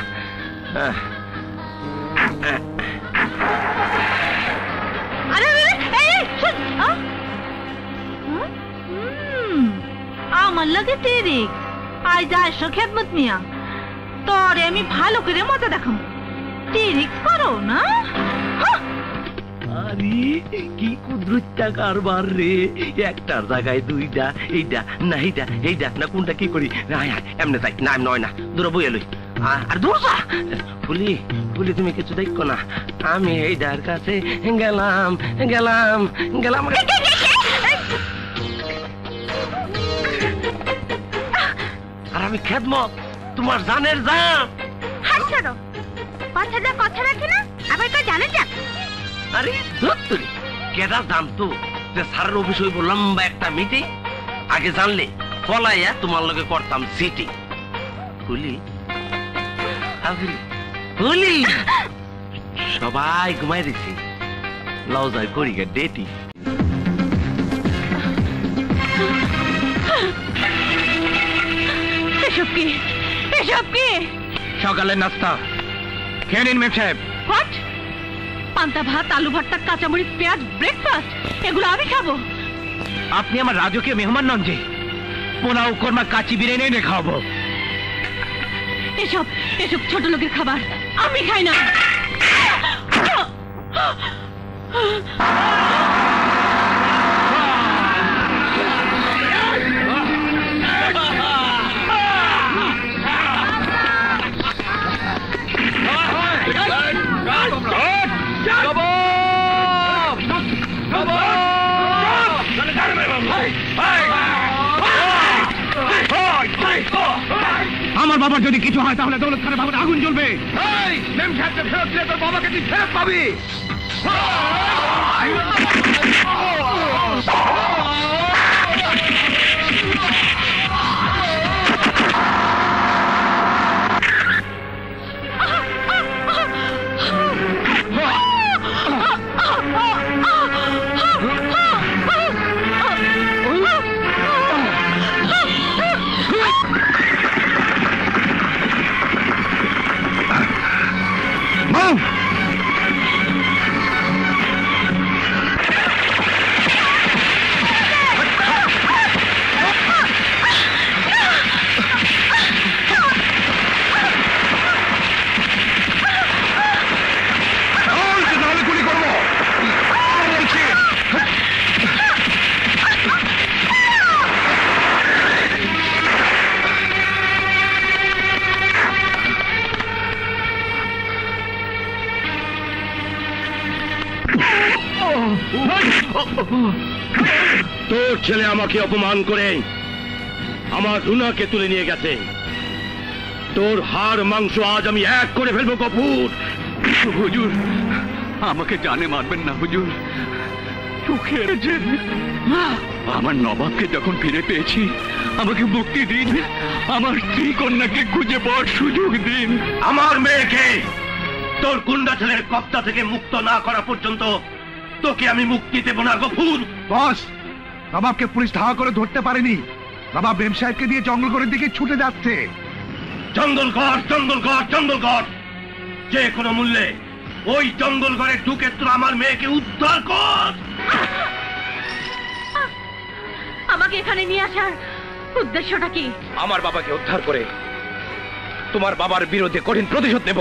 আমার লাগে তেরিক আই যা এসো খেদমত মিয়া, তোরে আমি ভালো করে মজা দেখাম। তেরিক করো না। আরে কি কুদরুচ্চা কারবার রে, একটার জায়গায় দুইটা, এইটা না এইটা না কোনটা কি করি? এমনি তাই না, নয় না, দূরে বইয়ে লই। আর দূর যা ফুলি, ফুলি তুমি কিছু দেখো না, আমি এই যার কাছে গেলাম গেলাম গেলাম। আর আমি খেদমত, তোমার জানের জান। হাত ছাড়ো, কথা যা কথা রাখে না, আবার কেউ জানে যা। আরে ধুত্তুরি, কেডা জানতো যে স্যারের অফিস হইব লম্বা একটা মিটিং? আগে জানলে পলাইয়া তোমার লগে করতাম সিটি। ফুলি ফুলি, সবাই ঘুমাই দিছি, লাও যাই করি গে ডেটি। এসব কি, এসব কি? সকালের নাস্তা খেয়ে নিন মেম সাহেব। হোয়াট? পান্তা ভাত, আলু ভর্তা, কাঁচামরিচ, পেঁয়াজ, ব্রেকফাস্ট, এগুলো আমি খাবো? আপনি আমার রাজকীয় মেহমান নন যে পোলাও কর্মা কাচি বিরিয়ানি এনে খাওয়াবো। এসব এসব ছোট লোকের খাবার আমি খাই না। আমার বাবার যদি কিছু হয় তাহলে দৌলত খানের বাবার আগুন জ্বলবে। মেম সাহেবকে ফেরত দিলে তোর বাবাকে তুই ফেরত পাবি। তোর ছেলে আমাকে অপমান করে আমার রুনাকে তুলে নিয়ে গেছে। তোর হাড় মাংস আজ আমি এক করে ফেলবো গফুর। হুজুর, আমাকে জানে মারবেন না হুজুর, চোখে যে আমার নবাবকে যখন ফিরে পেয়েছি আমাকে মুক্তি দিন, আমার স্ত্রী কন্যাকে খুঁজে পাওয়ার সুযোগ দিন। আমার মেয়েকে তোর গুন্ডা ছেলের কব্জা থেকে মুক্ত না করা পর্যন্ত তোকে আমি মুক্তি দেব না গফুর। বস, নবাবকে পুলিশ ধাওয়া করে ধরতে পারেনি। নবাব মেম সাহেবকে দিয়ে জঙ্গলগড়ের দিকে ছুটে যাচ্ছে। জঙ্গলগড় জঙ্গলগড় জঙ্গলগড়, যে কোনো মূল্যে ওই জঙ্গলগড়ে ঢুকে তোর আমার মেয়েকে উদ্ধার কর। আমাকে এখানে নিয়ে আসার উদ্দেশ্যটা কি? আমার বাবাকে উদ্ধার করে তোমার বাবার বিরুদ্ধে কঠিন প্রতিশোধ নেব।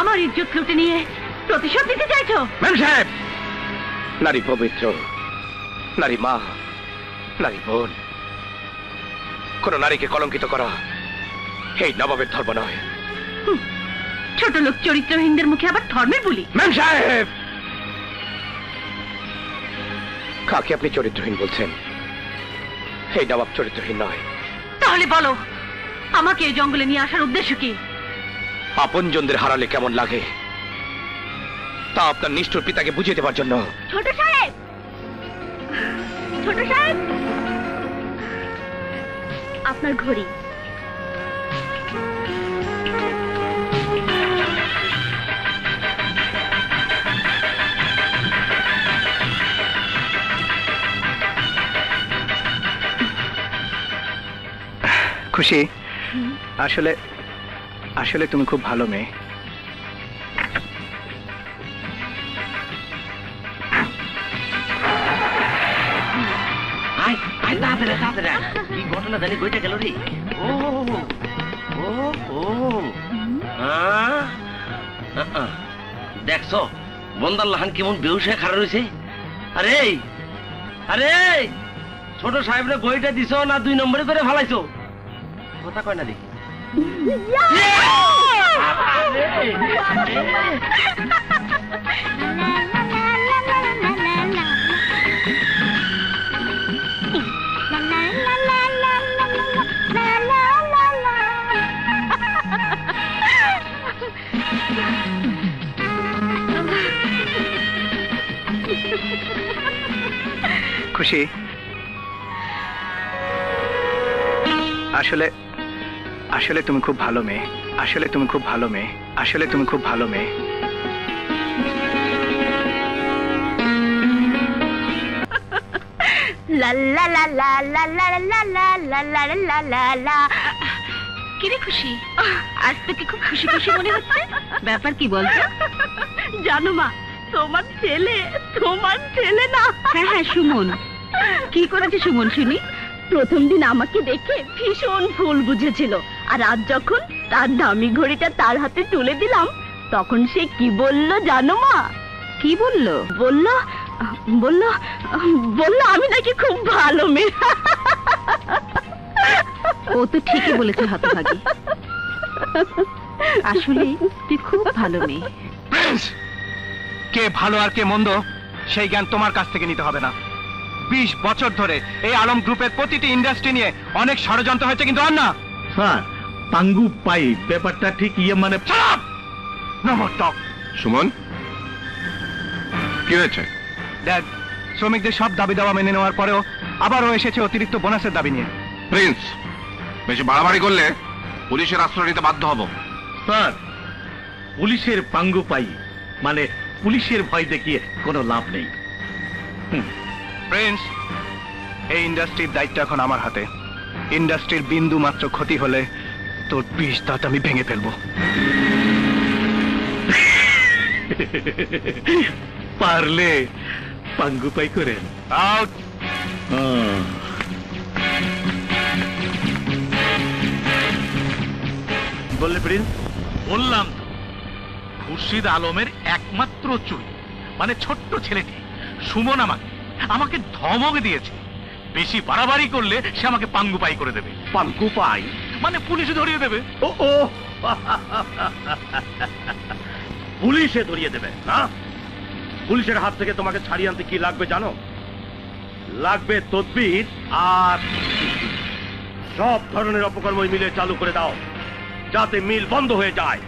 আমার ইজ্জত লুটে নিয়ে প্রতিশোধ দিতে চাইছো? মেম সাহেব, নারী পবিত্র, নারী মা, নারী বোন, কোন নারীকে কলঙ্কিত করা এই নবাবের ধর্ম নয়। ছোট লোক চরিত্রহীনদের মুখে আবার ধর্মের বলি? মেম সাহেব, কাকে আপনি চরিত্রহীন বলছেন? এই নবাব চরিত্রহীন নয়। তাহলে বলো, আমাকে এই জঙ্গলে নিয়ে আসার উদ্দেশ্য কি? আপনজনদের হারালে কেমন লাগে তা আপনার নিষ্ঠুর পিতাকে বুঝিয়ে দেওয়ার জন্য। ছোট সাহেব, ছোট সাহেব, আপনার ঘড়ি। খুশি, আসলে আসলে তুমি খুব ভালো মেয়ে। কি ঘটনা জানি বইটা গেল রে। ও ও ও দেখছো বন্দার লাহান কেমন বেহুশ হয়ে খাড়া রয়েছে। আরে আরে ছোট সাহেবরে বইটা দিছো না 2 নম্বরে করে ফালাইছো? কথা কয় না দেখি। খুশি, আসলে আসলে তুমি খুব ভালো মেয়ে। আসলে তুমি খুব ভালো মেয়ে। আসলে তুমি খুব ভালো মেয়ে। লা লা লা লা লা লা লা লা লা লা লা লা লা। কি রে খুশি, আজ তোকে খুব খুশি খুশি মনে হচ্ছে, ব্যাপার কি বলতো? জানো মা, তোমার ছেলে না। হ্যাঁ হ্যাঁ, সুমন। কি করেছে সুমন শুনি? প্রথম দিন আমাকে দেখে ভীষণ ভুল বুঝেছিল, আর আজ যখন তার দামি ঘড়িটা তার হাতে তুলে দিলাম, তখন সে কি বলল জানো মা? কি বললো? বলল বলল বলল আমি নাকি খুব ভালো মেয়ে। ও তো ঠিকই বলেছে হতভাগী, আসলে তুই খুব ভালো মেয়ে। প্রিন্স, কে ভালো আর কে মন্দ সেই জ্ঞান তোমার কাছ থেকে নিতে হবে না। 20 বছর ধরে এই আলম গ্রুপের প্রতিটি ইন্ডাস্ট্রি নিয়ে অনেক ষড়যন্ত্র হয়েছে, কিন্তু আর না। স্যার, পাঙ্গু পাই ব্যাপারটা ঠিক মানে সুমন, কি হয়েছে? দেখ, শ্রমিকদের সব দাবি দাওয়া মেনে নেওয়ার পরেও আবারও এসেছে অতিরিক্ত বোনাসের দাবি নিয়ে। প্রিন্স, বেশি বাড়াবাড়ি করলে পুলিশের আশ্রয় নিতে বাধ্য হব। স্যার, পুলিশের পাঙ্গু পাই মানে পুলিশের ভয় দেখিয়ে কোনো লাভ নেই। প্রিন্স, এই ইন্ডাস্ট্রির দায়িত্ব এখন আমার হাতে। ইন্ডাস্ট্রির বিন্দু মাত্র ক্ষতি হলে তোর 20 দাঁত আমি ভেঙে ফেলবো। পারলে পাঙ্গু পাই করেন। আউট। বললে প্রিন্স? বললাম তো, খুরশিদ আলমের একমাত্র চুল মানে ছোট্ট ছেলেটি সুমন আমাকে ধমক দিয়েছে, বেশি বাড়াবাড়ি করলে সে আমাকে পাঙ্গু পাই করে দেবে। পাঙ্গু পাই মানে পুলিশে ধরিয়ে দেবে। ও ও পুলিশে ধরিয়ে দেবে না? পুলিশের হাত থেকে তোমাকে ছাড়িয়ে আনতে কি লাগবে জানো? লাগবে তদবির, আর সব ধরনের অপকর্ম মিলে চালু করে দাও, যাতে মিল বন্ধ হয়ে যায়,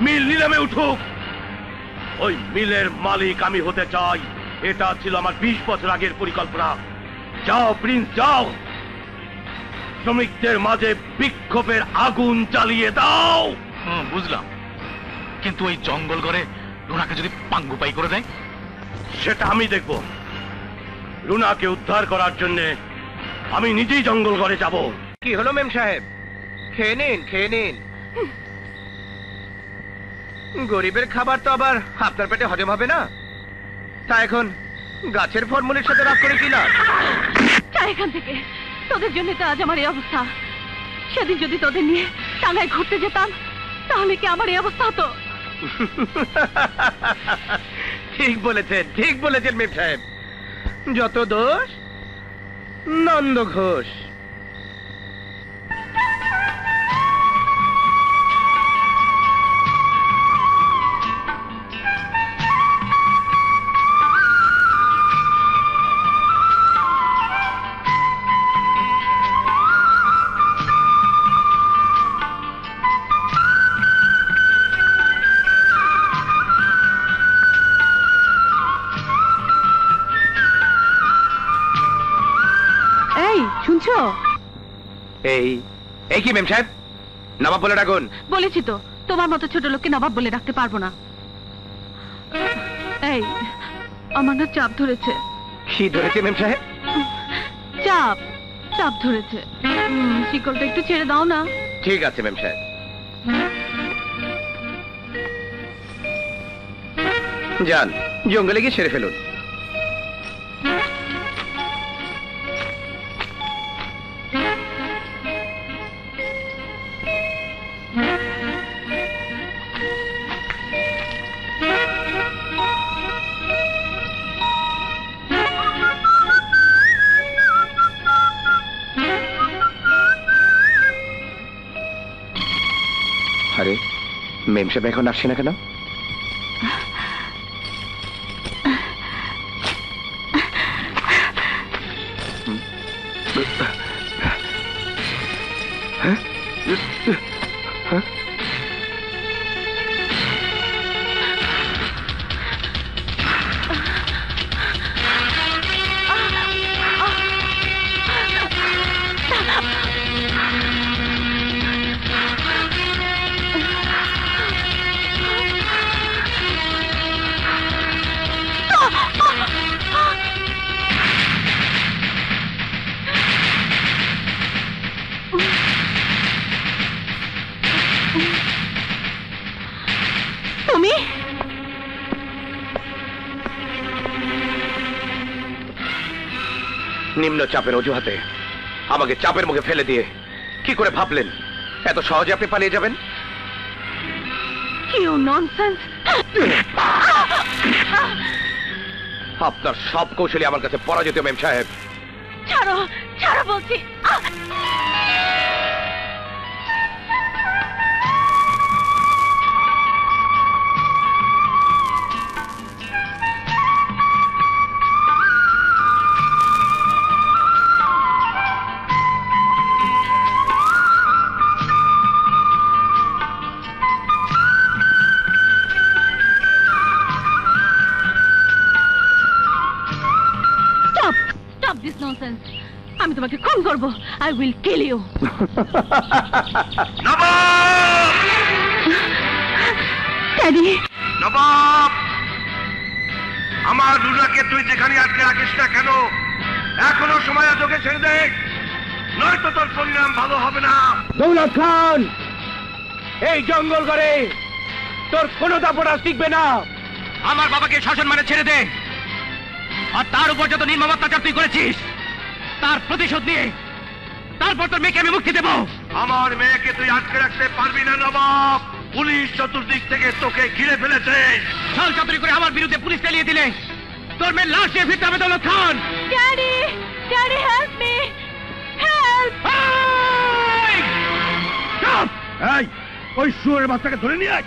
মিল নিলামে উঠুক। ওই মিলের মালিক আমি হতে চাই, এটা ছিল আমার 20 বছর আগের পরিকল্পনা। যাও প্রিন্স, যাও, শ্রমিকদের মাঝে বিক্ষোভের আগুন জ্বালিয়ে দাও। বুঝলাম, কিন্তু ওই জঙ্গল ঘরে রুনাকে যদি পাঙ্গু পাই করে দেয়? সেটা আমি দেখব। রুনাকে উদ্ধার করার জন্য আমি নিজেই জঙ্গল ঘরে যাব। কি হলো মেম সাহেব? খেয়ে নিন, খেয়ে নিন। গরিবের খাবার তো আবার আপনার পেটে হজম হবে না। তা এখন গাছের ফলমূলের সাথে রাগ করে কি লাভ? যা এখান থেকে, তোদের জন্য তো আজ আমার এই অবস্থা। সেদিন যদি তোদের নিয়ে টাঙ্গায় ঘুরতে যেতাম, তাহলে কি আমার এই অবস্থা হতো? ঠিক বলেছেন মেম সাহেব। যত দোষ নন্দ ঘোষ। শুনছো? এই এই কি মেম সাহেব, নবাব বলে ডাকুন। বলেছি তো তোমার মতো ছোট লোককে নবাব বলে রাখতে পারবো না। এই আমার না চাপ ধরেছে। কি ধরেছে মেম সাহেব? চাপ চাপ ধরেছে। শিকলটা একটু ছেড়ে দাও না। ঠিক আছে মেম সাহেব। যান জঙ্গলে গিয়ে সেরে ফেলুন। আরে মেম সাহেব এখন আসছে না কেন? তুমি নিম্ন চাপের অজুহাতে আমাকে চাপের মুখে ফেলে দিয়ে কি করে ভাবলেন এত সহজে আপনি পালিয়ে যাবেন? You nonsense. আপনার সব কৌশলী আমার কাছে পরাজিত মেম সাহেব। ছাড়ো ছাড়ো বলছি। আমি তোমাকে খুন করবো। I will kill you. Daddy Nawab, আমার রুনাকে তুই যেখানে আটকে রাখিস না কেন, এখনো সময় তোকে ছেড়ে দে, নয়তো তোর পরিণাম ভালো হবে না। দৌলত খান, এই জঙ্গল করে তোর কোনো দাপটা টিকবে না। আমার বাবাকে শাসন মানে ছেড়ে দে, আর তার উপর যত নির্মম অত্যাচার তুই করেছিস তার প্রতিশোধ নিয়ে তারপর তোর মেয়েকে আমি মুক্তি দেব। আমার মেয়েকে তুই আটকে রাখতে পারবি না নবাব, পুলিশ চতুর্দিক থেকে তোকে ঘিরে ফেলেছে। ছল চাতুরি করে আমার বিরুদ্ধে পুলিশ চালিয়ে দিলে তোর মেয়ের লাশ নিয়ে ফিরতে হবে Daulat Khan. Daddy daddy help me help. এই ওই শুয়োরের বাচ্চাকে ধরে নিয়ে আয়।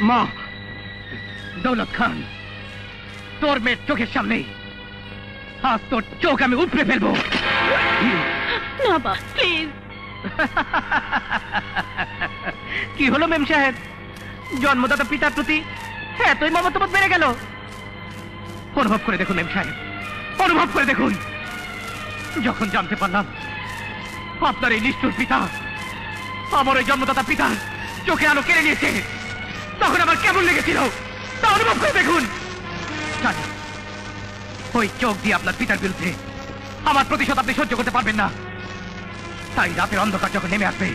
মা, দৌলত খান, তোর মেয়ের চোখের সামনে আজ তোর চোখ আমি উপড়ে ফেলবো। না বা প্লিজ। কি হলো মেম সাহেব, জন্মদাতা পিতার প্রতি এতই মমতাবোধ বেড়ে গেল? অনুভব করে দেখুন মেম সাহেব, অনুভব করে দেখুন। যখন জানতে পারলাম আপনার এই নিষ্ঠুর পিতা আমার ওই জন্মদাতা পিতার চোখে আলো কেড়ে নিয়েছে, তখন আমার কেমন লেগেছিল তা অনুভব করে দেখুন। জানি ওই চোখ দিয়ে আপনার পিতার বিরুদ্ধে আমার প্রতিশোধ আপনি সহ্য করতে পারবেন না। তাই রাতের অন্ধকার যখন নেমে আসবে,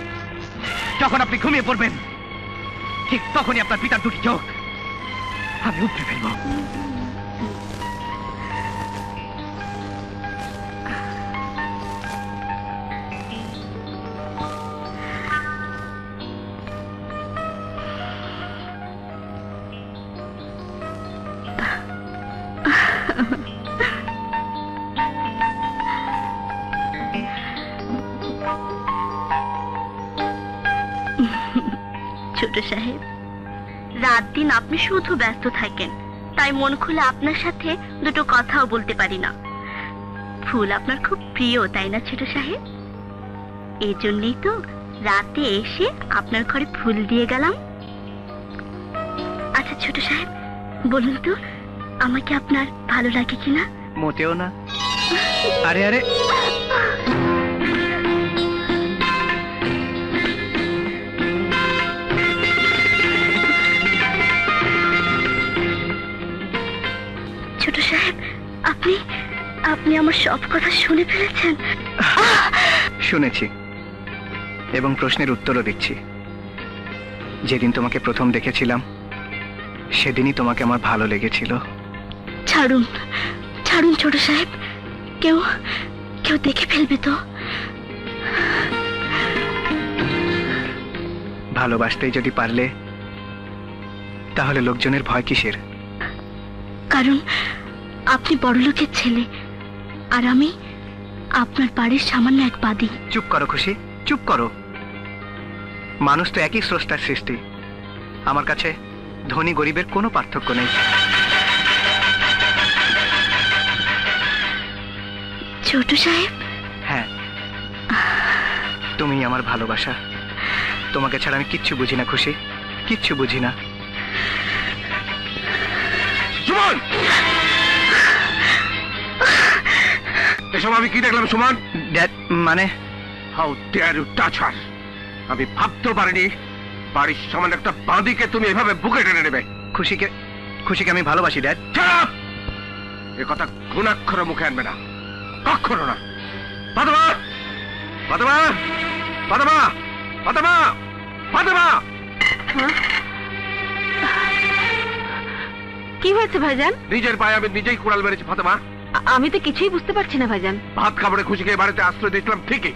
যখন আপনি ঘুমিয়ে পড়বেন, ঠিক তখনই আপনার পিতার দুটি চোখ আমি উপড়ে ফেলব। ছোট সাহেব, রাত দিন আপনি শুধু ব্যস্ত থাকেন, তাই মন খুলে আপনার সাথে দুটো কথাও বলতে পারি না। ফুল আপনার খুব প্রিয়, তাই না ছোট সাহেব? এই জন্যই তো রাতে এসে আপনার ঘরে ফুল দিয়ে গেলাম। আচ্ছা ছোট সাহেব, বলুন তো আমাকে আপনার ভালো লাগে কিনা? মোটেও না। আরে আরে, ছোট সাহেব, আপনি আপনি আমার সব কথা শুনে ফেলেছেন। শুনেছি এবং প্রশ্নের উত্তরও দিচ্ছি। যেদিন তোমাকে প্রথম দেখেছিলাম সেদিনই তোমাকে আমার ভালো লেগেছিল। ছাড়ুন ছাড়ুন ছোট সাহেব, কেউ কেউ দেখে ফেলবে তো। ভালোবাসতেই যদি পারলে তাহলে লোকজনের ভয় কিসের? কারণ আপনি বড়লোকের ছেলে আর আমি আপনার বাড়ির সামান্য এক বাদী। চুপ করো খুশি, চুপ করো। মানুষ তো একই স্রষ্টার সৃষ্টি। আমার কাছে ধনী গরিবের কোনো পার্থক্য নেই। ছোট সাহেব, হ্যাঁ, তুমি আমার ভালোবাসা। তোমাকে ছাড়া আমি কিচ্ছু বুঝি না খুশি, কিচ্ছু বুঝি না। সুমন, এসব আমি কি দেখলাম সুমন? ড্যাড, মানে হাউ ডেয়ার ইউ টাচ হার! আমি ভাবতেও পারিনি বাড়ির সামান্য একটা বাঁদিকে তুমি এভাবে বুকে টেনে নেবে। খুশিকে আমি ভালোবাসি ড্যাড। এ কথা ঘুণাক্ষরে মুখে আনবে না, কখনো না। ফাতেমা, ফাতেমা, ফাতেমা, ফাতেমা, ফাতেমা! কি হয়েছে ভাইজান? নিজের পায়ে আমি নিজেই কুড়াল মেরেছি ফাতেমা। আমি তো কিছুই বুঝতে পারছি না ভাইজান। ভাত খাবারে খুশিকে এই বাড়িতে আশ্রয় দিয়েছিলাম ঠিকই,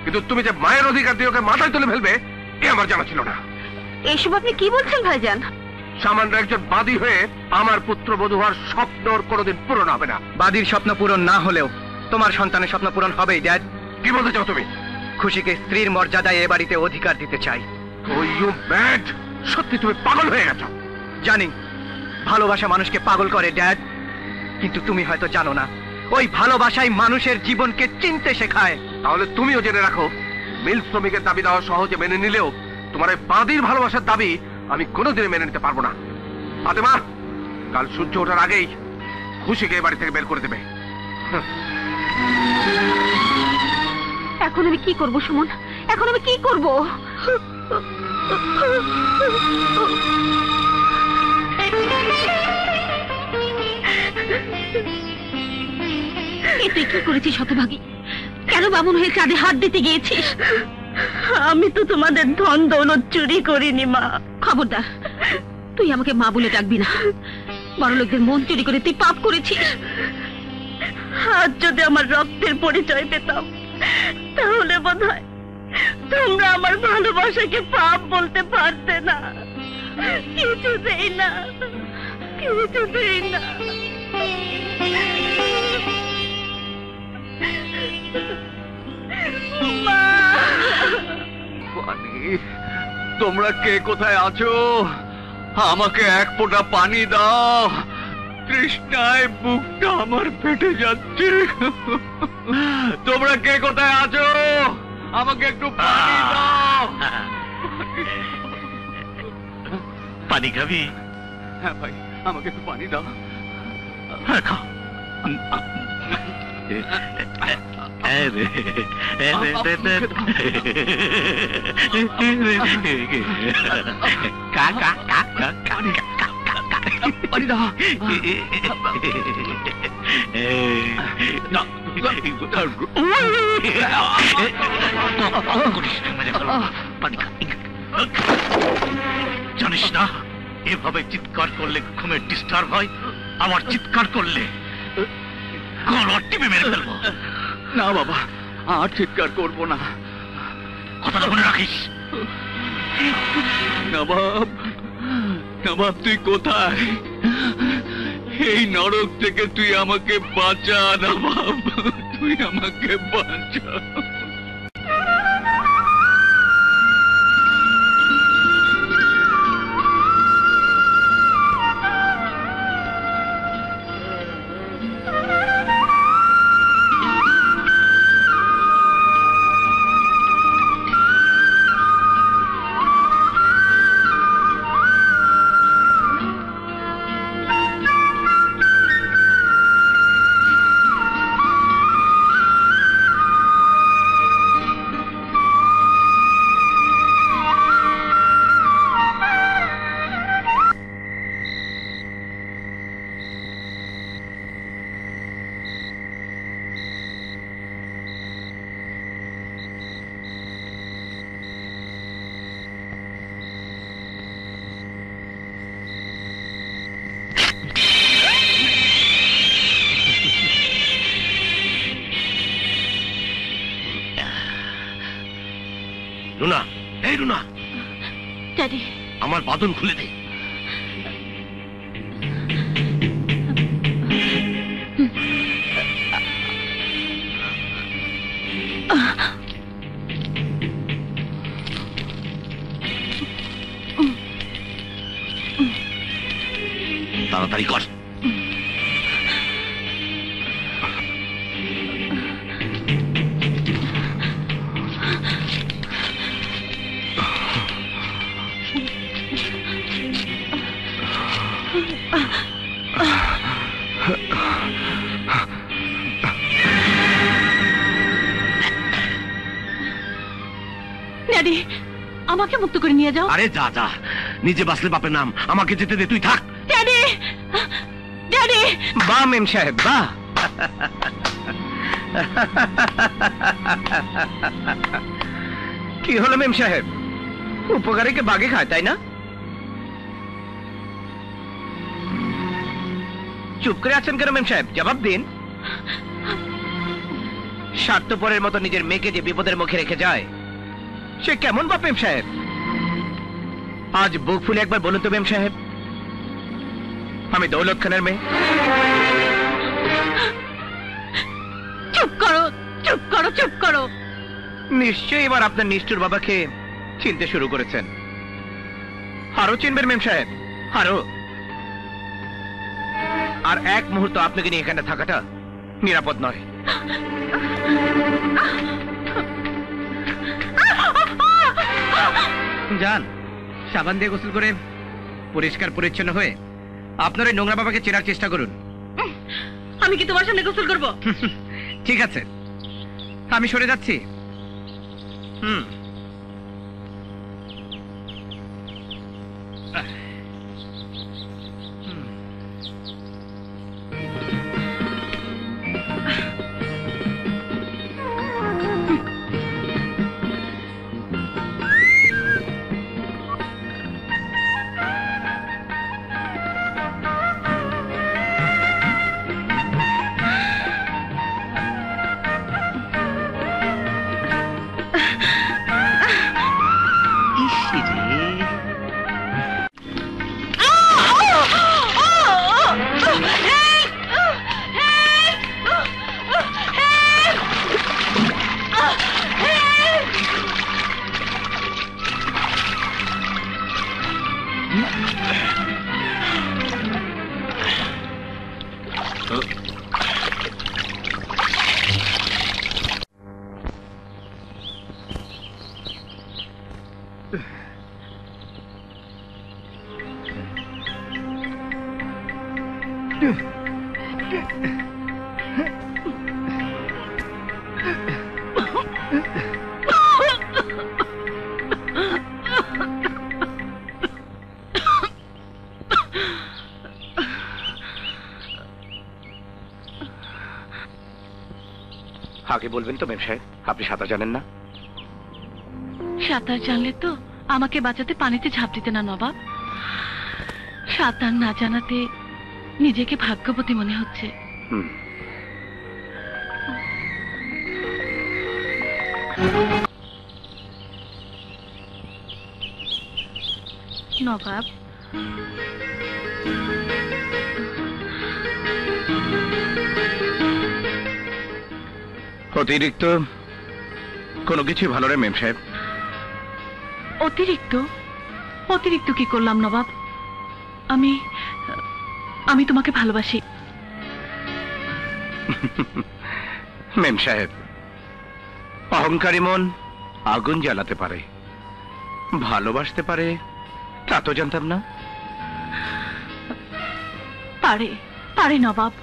কিন্তু তুমি যে মায়ের অধিকার দিয়ে ওকে মাথায় তুলে ফেলবে এ আমার জানা ছিল না। এইসব আপনি কি বলছেন ভাইজান? সামান্য একজন বাদী হয়ে আমার পুত্রবধূ হওয়ার স্বপ্ন ওর কোনোদিন পূরণ হবে না। বাদীর স্বপ্ন পূরণ না হলেও তোমার সন্তানের স্বপ্ন পূরণ হবেই ড্যাড। কি বলতে চাও তুমি? খুশিকে স্ত্রীর মর্যাদায় এ বাড়িতে অধিকার দিতে চাই। Oh, you mad! সত্যি তুমি পাগল হয়ে গেছো। জানি ভালোবাসা মানুষকে পাগল করে ড্যাড, কিন্তু তুমি হয়তো জানো না ওই ভালোবাসাই মানুষের জীবনকে চিনতে শেখায়। তাহলে তুমিও জেনে রাখো, মিল শ্রমিকের দাবি দেওয়া সহজে মেনে নিলেও তোমার এই বাদীর ভালোবাসার দাবি আমি কোনোদিনই মেনে নিতে পারবো না। ফাতেমা, কাল সূর্য ওঠার আগেই খুশিকে এই বাড়ি থেকে বের করে দেবে। এখন আমি কি করব সুমন? এখন আমি কি করব? তুই কি করেছিস হতভাগী? কেন বামুন হয়ে চাঁদে হাত দিতে গিয়েছিস? আমি তো তোমাদের ধন দৌলত চুরি করিনি মা। খবরদার, তুই আমাকে মা বলে ডাকবি না। বড় লোকদের মন চুরি করে তুই পাপ করেছিস। আজ যদি আমার রক্তের পরিচয় পেতাম তাহলে বোধহয় তোমরা আমার ভালোবাসাকে পাপ বলতে পারতে না। কিছুতেই না, কিছুতেই না। মা, পানি, তোমরা কে কোথায় আছো? আমাকে এক ফোঁটা পানি দাও। তৃষ্ণায় বুকটা আমার ফেটে যাচ্ছে। তোমরা কে কোথায় আছো? আমাকে একটু পানি দাও। পানি খাবি? হ্যাঁ ভাই, আমাকে একটু পানি দাও। হ্যাঁ, খা। পানি দাও। না জানিস না এভাবে চিৎকার করলে ঘুমের ডিস্টার্ব হয়, আমার চিৎকার করলে গলা টিপে মেরে ফেলবো। না বাবা, আর চিৎকার করবো না। কথাটা মনে রাখিস। নবাব, নবাব তুই কোথায়? এই নরক থেকে তুই আমাকে বাঁচা নবাব, তুই আমাকে বাঁচা। রুনা, এই রুনা, ড্যাডি, আমার বাঁধন খুলে দে। তাড়াতাড়ি কর। ড্যাডি, আমাকে মুক্ত করে নিয়ে যাও। আরে যা যা, নিজে বাঁচলে বাপের নাম, আমাকে যেতে দে, তুই থাক। Daddy, daddy. বাহ মেম সাহেব, বাহ। কি হলো মেম সাহেব, উপকারীকে বাগে খায় তাই না? চুপ করে আছেন কেন মেম সাহেব, জবাব দিন। স্বার্থপরের মতো নিজের মেয়েকে যে বিপদের মুখে রেখে যায়, সে কেমন বাপ মেম সাহেব? আজ বুক ফুলে একবার বলুন তো মেম সাহেব, আমি দৌলত খানের মেয়ে। চুপ করো, চুপ করো, চুপ করো। নিশ্চয়ই এবার আপনার নিষ্ঠুর বাবাকে চিনতে শুরু করেছেন। আরো চিনবেন মেম সাহেব, আরো। আর এক মুহূর্ত আপনাকে নিয়ে এখানে থাকাটা নিরাপদ নয়। যান, সাবান দিয়ে গোসল করে পরিষ্কার পরিচ্ছন্ন হয়ে আপনার ওই নোংরা বাবাকে চেনার চেষ্টা করুন। আমি কি তোমার সামনে গোসল করবো? ঠিক আছে, আমি সরে যাচ্ছি। আগে বলবেন তো মেম সাহেব, আপনি সাঁতার জানেন না? সাঁতার জানলে তো আমাকে বাঁচাতে পানিতে ঝাঁপ দিতে না নবাব। সাঁতার না জানাতে নিজেকে ভাগ্যবতী মনে হচ্ছে। নবাব, অতিরিক্ত কোনো কিছুই ভালো রে মেম সাহেব। অতিরিক্ত? অতিরিক্ত কি করলাম নবাব? আমি আমি তোমাকে ভালোবাসি। মেম সাহেব, অহংকারী মন আগুন জ্বালাতে পারে, ভালোবাসতে পারে তা তো জানতাম না। পারে পারে নবাব।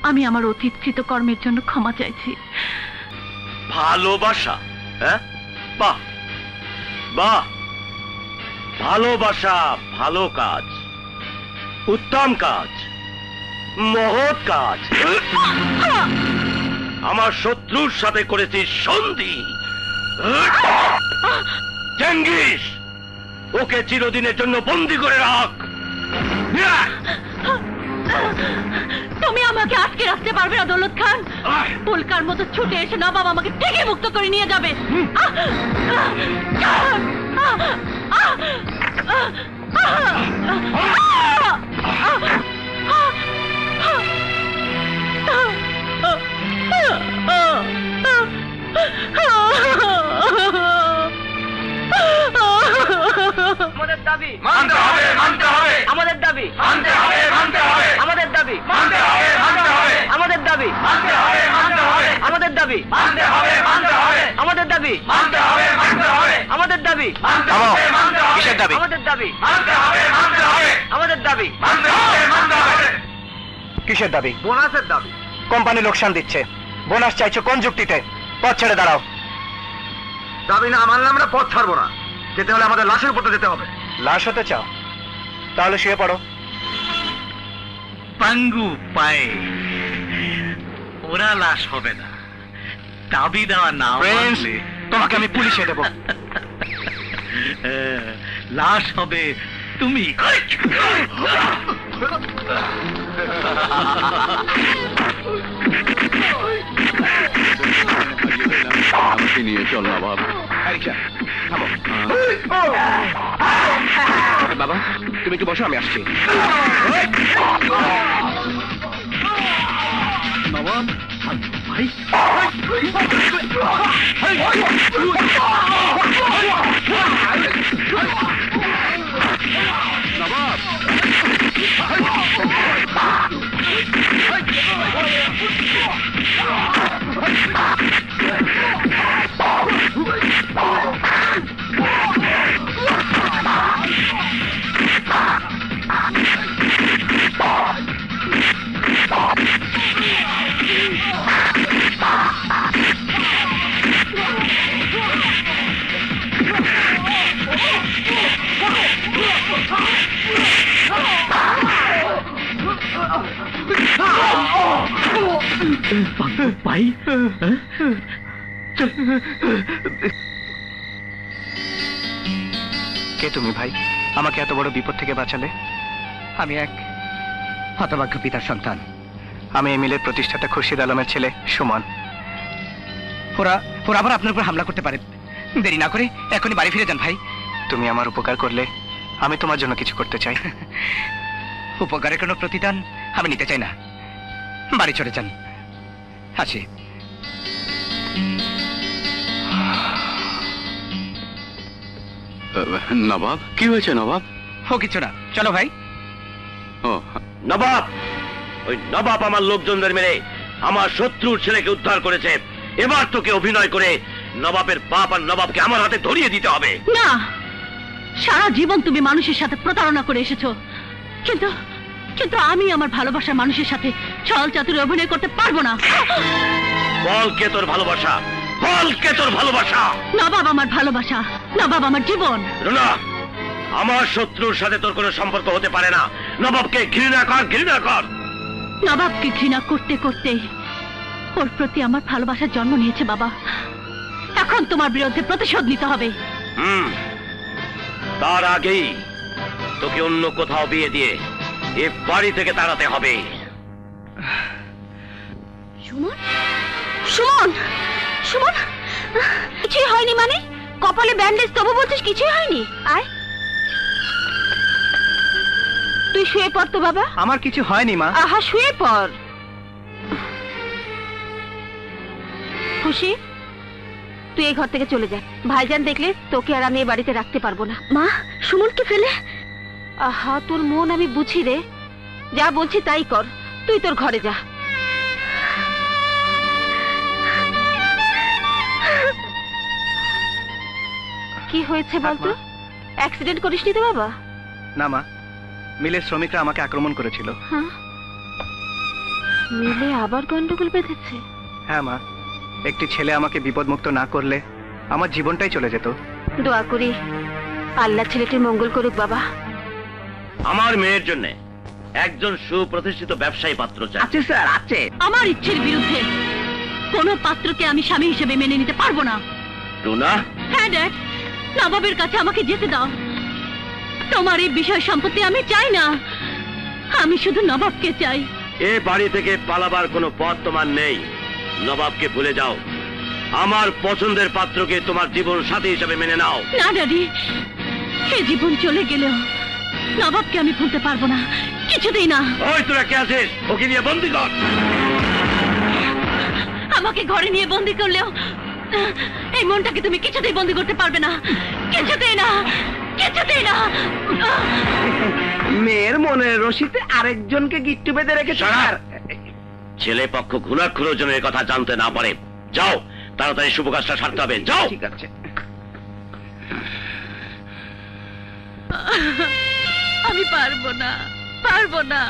আমি আমার অতীত কৃতকর্মের জন্য ক্ষমা চাইছি। ভালোবাসা? হ্যাঁ, বাহ বাহ, ভালোবাসা ভালো কাজ, উত্তম কাজ, মহৎ কাজ। আমার শত্রুর সাথে করেছিস সন্ধি। চেঙ্গিস, ওকে চিরদিনের জন্য বন্দি করে রাখ। তুমি আমাকে আটকে রাখতে পারবে না দৌলত খান। পুলকার মতো ছুটে এসে নবাব আমাকে থেকে মুক্ত করে নিয়ে যাবে। আমাদের দাবি মানতে হবে, মানতে হবে, আমাদের দাবি মানতে হবে, মানতে হবে, আমাদের দাবি মানতে হবে, মানতে হবে, আমাদের দাবি মানতে হবে, মানতে হবে, আমাদের দাবি মানতে হবে, মানতে হবে, আমাদের দাবি মানতে হবে, মানতে হবে, আমাদের দাবি মানতে হবে, মানতে হবে, কিসের দাবি? আমাদের দাবি মানতে হবে, মানতে হবে, আমাদের দাবি মানতে হবে, মানতে হবে। কিসের দাবি? বোনাসের দাবি। কোম্পানি লোকসান দিচ্ছে, বোনাস চাইছো কোন যুক্তিতে? পথ ছেড়ে দাঁড়াও। দাবি না মানলে আমরা পথ ছাড়বো না, যেতে হলে আমাদের লাশের উপর যেতে হবে। লাশ হতে চাও? তাহলে শুয়ে পড়ো। পাঙ্গু পায়ে ওরা লাশ হবে না, দাবি দেওয়া না প্রিন্স, মানলে তোমাকে আমি পুলিশে দেবো। লাশ হবে তুমি। আমাকে নিয়ে চল নবাব। বাবা, তুমি একটু বসো, আমি আসছি। নবাব ভাই, নবাব ভাই কে তুমি ভাই? আমাকে এত বড় বিপদ থেকে বাঁচালে। আমি এক হতভাগ্য পিতার সন্তান। আমি এই মিলের প্রতিষ্ঠাতা খুরশিদ আলমের ছেলে সুমন। ওরা ওরা আবার আপনার উপর হামলা করতে পারে। দেরি না করে এখনই বাড়ি ফিরে যান ভাই। তুমি আমার উপকার করলে আমি তোমার জন্য কিছু করতে চাই। উপকারের কোনো প্রতিদান আমি নিতে চাই না, বাড়ি চলে যান। আসি। নবাব, কি হয়েছে নবাব? ও কিছু না, চলো ভাই। ও নবাব, ওই নবাব আমার লোকজনদের মেরে আমার শত্রুর ছেলেকে উদ্ধার করেছে। এবার তোকে অভিনয় করে নবাবের বাপ আর নবাবকে আমার হাতে ধরিয়ে দিতে হবে। না, সারা জীবন তুমি মানুষের সাথে প্রতারণা করে এসেছো, কিন্তু কিন্তু আমি আমার ভালোবাসার মানুষের সাথে ছল চাতুরে অভিনয় করতে পারবো না। বল কে তোর ভালোবাসা, বল কে তোর ভালোবাসা। নবাব আমার ভালোবাসা, নবাব আমার জীবন। রুনা, আমার শত্রুর সাথে তোর কোনো সম্পর্ক হতে পারে না। নবাবকে ঘৃণা কর, ঘৃণা কর। নবাবকে ঘৃণা করতে করতে ওর প্রতি আমার ভালোবাসার জন্ম নিয়েছে বাবা। এখন তোমার বিরুদ্ধে প্রতিশোধ নিতে হবে। তার আগেই তোকে অন্য কোথাও বিয়ে দিয়ে এ বাড়ি থেকে তাড়াতে হবে। সুমন, সুমন, সুমন, কিছুই হয়নি মানে? কপালে ব্যান্ডেজ, তবু বলছিস কিছুই হয়নি? আয়, তুই শুয়ে পড় তো বাবা। আমার কিছু হয়নি মা। আহা, শুয়ে পড়। খুশি, তুই এই ঘর থেকে চলে যা। ভাইজান দেখলে তোকে আর আমি এই বাড়িতে রাখতে পারবো না। মা, সুমনকে ফেলে? আহা, তোর মন আমি বুঝি রে। যা বলছি তাই কর, তুই তোর ঘরে যা। কি হয়েছে বলতো? অ্যাক্সিডেন্ট করিসনি তো বাবা? না মা, মিলের শ্রমিকরা আমাকে আক্রমণ করেছিল। হ্যাঁ, মিলে আবার গন্ডগোল বেঁধেছে? হ্যাঁ মা, একটি ছেলে আমাকে বিপদমুক্ত না করলে আমার জীবনটাই চলে যেত। দোয়া করি আল্লাহ ছেলেটির মঙ্গল করুক বাবা। আমার মেয়ের জন্য একজন সুপ্রতিষ্ঠিত ব্যবসায়ী পাত্র চাই। আছে স্যার, আছে। আমার ইচ্ছের বিরুদ্ধে কোনো পাত্রকে আমি স্বামী হিসেবে মেনে নিতে পারবো না। রুনা, হ্যাঁ ড্যাড, নবাবের কাছে আমাকে যেতে দাও। তোমার এই বিষয় সম্পত্তি আমি চাই না, আমি শুধু নবাবকে চাই। এ বাড়ি থেকে পালাবার কোনো পথ তোমার নেই। নবাবকে ভুলে যাও, আমার পছন্দের পাত্রকে তোমার জীবন সাথী হিসেবে মেনে নাও। না ড্যাডি, এই জীবন চলে গেলেও নবাবকে আমি ভুলতে পারবো না, কিছুতেই না। ওই তোরা কে আছিস? ওকে নিয়ে বন্দি কর। আমাকে ঘরে নিয়ে বন্দি করলেও এই মনটাকে তুমি কিছুতেই বন্দি করতে পারবে না, কিছুতেই না, কিছুতেই না। মেয়ের মনের রশিতে আরেকজনকে গিট্টু বেঁধে রেখেছে। ছেলে পক্ষ ঘুণাক্ষুরের জন্য এ কথা জানতে না পারে। যাও, তাড়াতাড়ি শুভ কাজটা সারতে হবে। যাও। ঠিক আছে। আমি পারবো না, পারবো না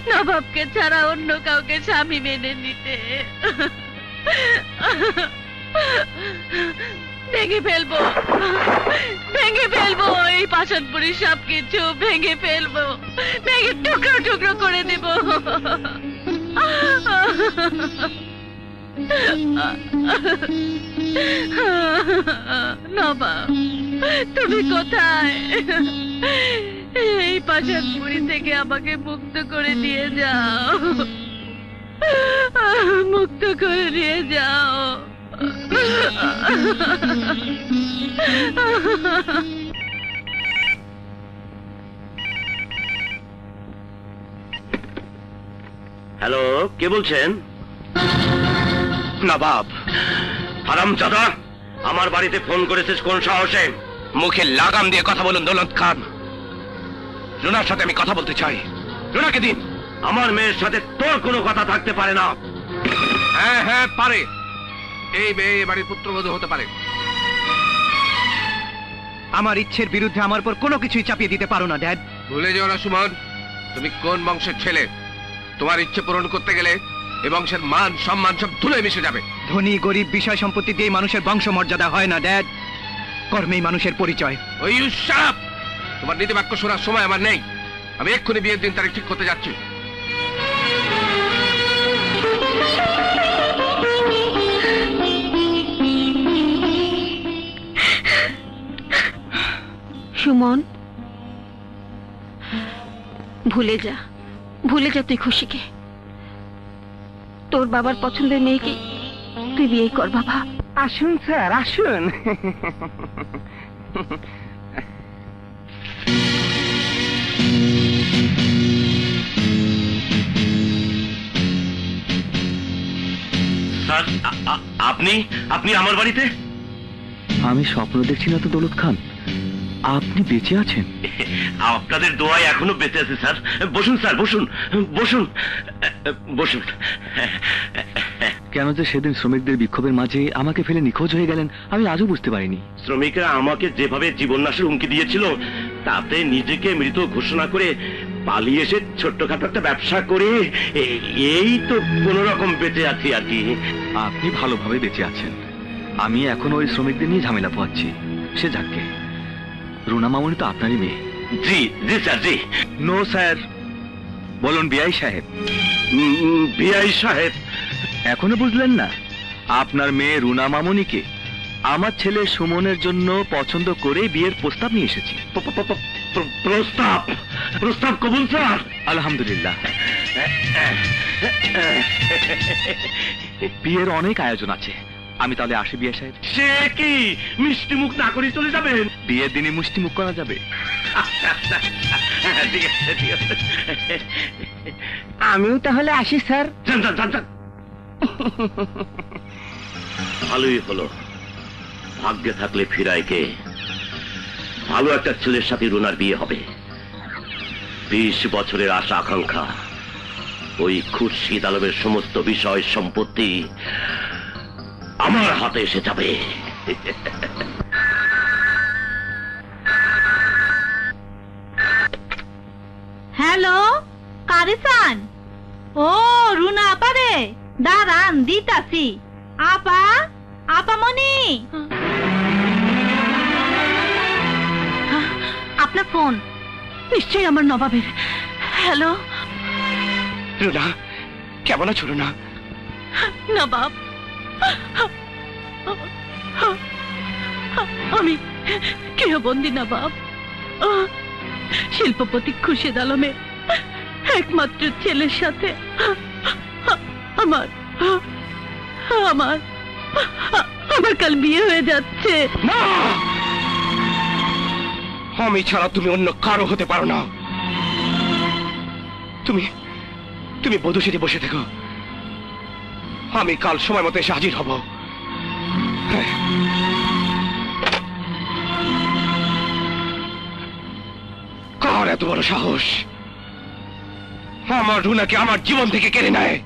নবাবকে ছাড়া অন্য কাউকে স্বামী মেনে নিতে। ভেঙে ফেলবো, ভেঙে ফেলবো এই পাষাণপুরীর সবকিছু ভেঙে ফেলবো, ভেঙে টুকরো টুকরো করে দেব। নবাব, তুমি কোথায়? এই পাষাণপুরী থেকে আমাকে মুক্ত করে দিয়ে যাও, মুক্ত করে দিয়ে যাও। হ্যালো, কে বলছেন? নবাব। হারামজাদা, আমার বাড়িতে ফোন করেছিস কোন সাহসে? মুখে লাগাম দিয়ে কথা বলুন দৌলত খান। রুনার সাথে আমি কথা বলতে চাই। রুনাকে দিন। আমার মেয়ের সাথে তোর কোনো কথা থাকতে পারে না। হ্যাঁ হ্যাঁ পারে, এই মেয়ে এ বাড়ির পুত্রবধূ হতে পারে। আমার ইচ্ছের বিরুদ্ধে আমার উপর কোনো কিছুই চাপিয়ে দিতে পারো না ড্যাড। ভুলে যেও না সুমন, তুমি কোন বংশের ছেলে। তোমার ইচ্ছে পূরণ করতে গেলে এ বংশের মান সম্মান সব ধুলোয় মিশে যাবে। ধনী গরিব বিষয় সম্পত্তি দিয়ে মানুষের বংশ মর্যাদা হয় না ড্যাড, কর্মেই মানুষের পরিচয়। ওই উৎসাপ, তোমার নীতিবাক্য শোনার সময় আমার নেই। আমি এক্ষুনি বিয়ের দিন তারিখ ঠিক করতে যাচ্ছি। সুমন, ভুলে যা, ভুলে যা তুই খুশিকে। তোর বাবার পছন্দের মেয়েকে তুই বিয়ে কর বাবা। আসুন স্যার, আসুন। স্যার, আপনি আপনি আমার বাড়িতে? আমি স্বপ্ন দেখছি না তো দৌলত খান, আপনি বেঁচে আছেন। আপনাদের দোয়ায় এখনো বেঁচে আছে স্যার। বসুন স্যার, বসুন বসুন বসুন। কেন যে সেদিন শ্রমিকদের বিক্ষোভের মাঝে আমাকে ফেলে নিখোঁজ হয়ে গেলেন আমি আজও বুঝতে পারিনি। শ্রমিকরা আমাকে যেভাবে জীবননাশের হুমকি দিয়েছিল, তাতে নিজেকে মৃত ঘোষণা করে পালিয়ে এসে ছোট্টখাটো একটা ব্যবসা করে এই তো কোন রকম বেঁচে আছি আর কি। আপনি ভালোভাবে বেঁচে আছেন, আমি এখন ওই শ্রমিকদের নিয়ে ঝামেলা পোহাচ্ছি। সে যাকে, রুনা মামুনি তো আপনারই মেয়ে। জি জি স্যার, জি। নো স্যার, বলুন বিআই সাহেব। বিআই সাহেব? এখনো বুঝলেন না? আপনার মেয়ে রুনা মামনিকে আমার ছেলে সুমনের জন্য পছন্দ করে বিয়ের প্রস্তাব নিয়ে এসেছি। প্রস্তাব প্রস্তাব কবুল স্যার। আলহামদুলিল্লাহ। বিয়ের অনেক আয়োজন আছে, আমি তাহলে আসি বিয়ে সাহেব। সে কি মিষ্টি মুখ না করে চলে যাবেন? বিয়ের দিনে মিষ্টি মুখ করা যাবে? ঠিক আছে ঠিক আছে। আমিও তাহলে আসি স্যার। যান যান যান যান। ভালোই হলো, ভাগ্যে থাকলে ফিরাইকে ভালো একটা ছেলের সাথে রুনার বিয়ে হবে। 20 বছরের আশা আকাঙ্ক্ষা, ওই খুরশিদ আলমের সমস্ত বিষয় সম্পত্তি আমার হাতে এসে যাবে। হ্যালো কারিসান, ও রুনা আপা রে, দাঁড়ান দিতাছি। আপা, আপামনি, আপনার ফোন নিশ্চয়ই আমার নবাবের। হ্যালো রুনা, কেমন আছো রুনা? নবাব, আমি গৃহবন্দী নবাব, শিল্পপতি খুরশিদ আলমের একমাত্র ছেলের সাথে আমার আমার আমার কাল বিয়ে হয়ে যাচ্ছে। আমি ছাড়া তুমি অন্য কারো হতে পারো না। তুমি তুমি বধূ সেজে বসে থেকো, আমি কাল সময় মতো এসে হাজির হব। কার এত বড় সাহস আমার রুনাকে আমার জীবন থেকে কেড়ে নেয়?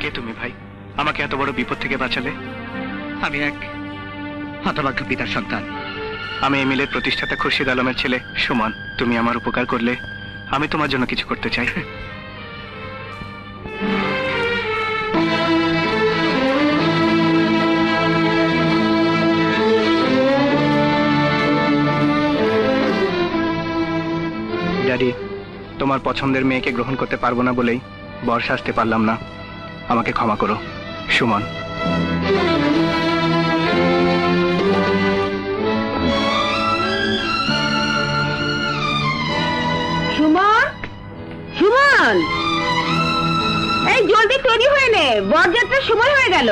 কে তুমি ভাই? আমাকে এত বড় বিপদ থেকে বাঁচালে। আমি এক হতভাগ্য পিতার সন্তান। আমি এই মিলের প্রতিষ্ঠাতা খুরশিদ আলমের ছেলে সুমন। তুমি আমার উপকার করলে আমি তোমার জন্য কিছু করতে চাই। ড্যাডি, তোমার পছন্দের মেয়েকে গ্রহণ করতে পারবো না বলেই বর্ষা আসতে পারলাম না, আমাকে ক্ষমা করো। সুমন। সুমন, সুমন, এই জলদি তৈরি হয়ে নে, বরযাত্রার সময় হয়ে গেল।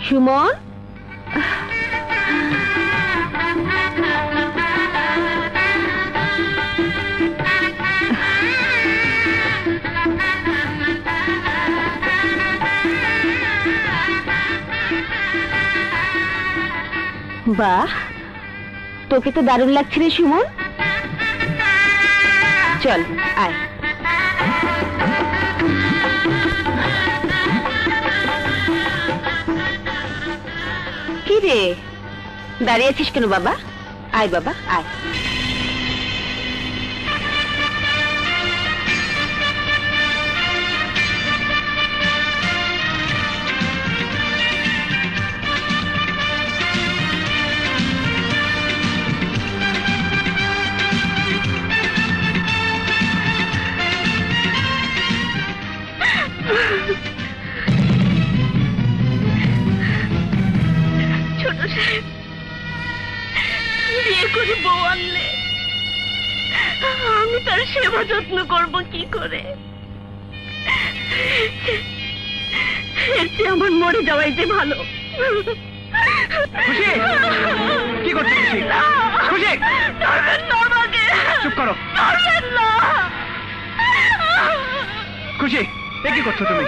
সুমন, বাহ, তোকে তো দারুণ লাগছে রে সুমন। চল আয়। কি রে, দাঁড়িয়ে আছিস কেন বাবা? আয় বাবা আয়। ছোট সাহেব, বিয়ে করে বউ আনলে আমি তার সেবা যত্ন করব কি করে? এর চেয়ে আমার মরে যাওয়াই যে ভালো। খুশি, কি করছো খুশি? খুশি, ধরবেন না আমাকে। চুপ করো। ধরবেন না। খুশি, এ কি করছো তুমি?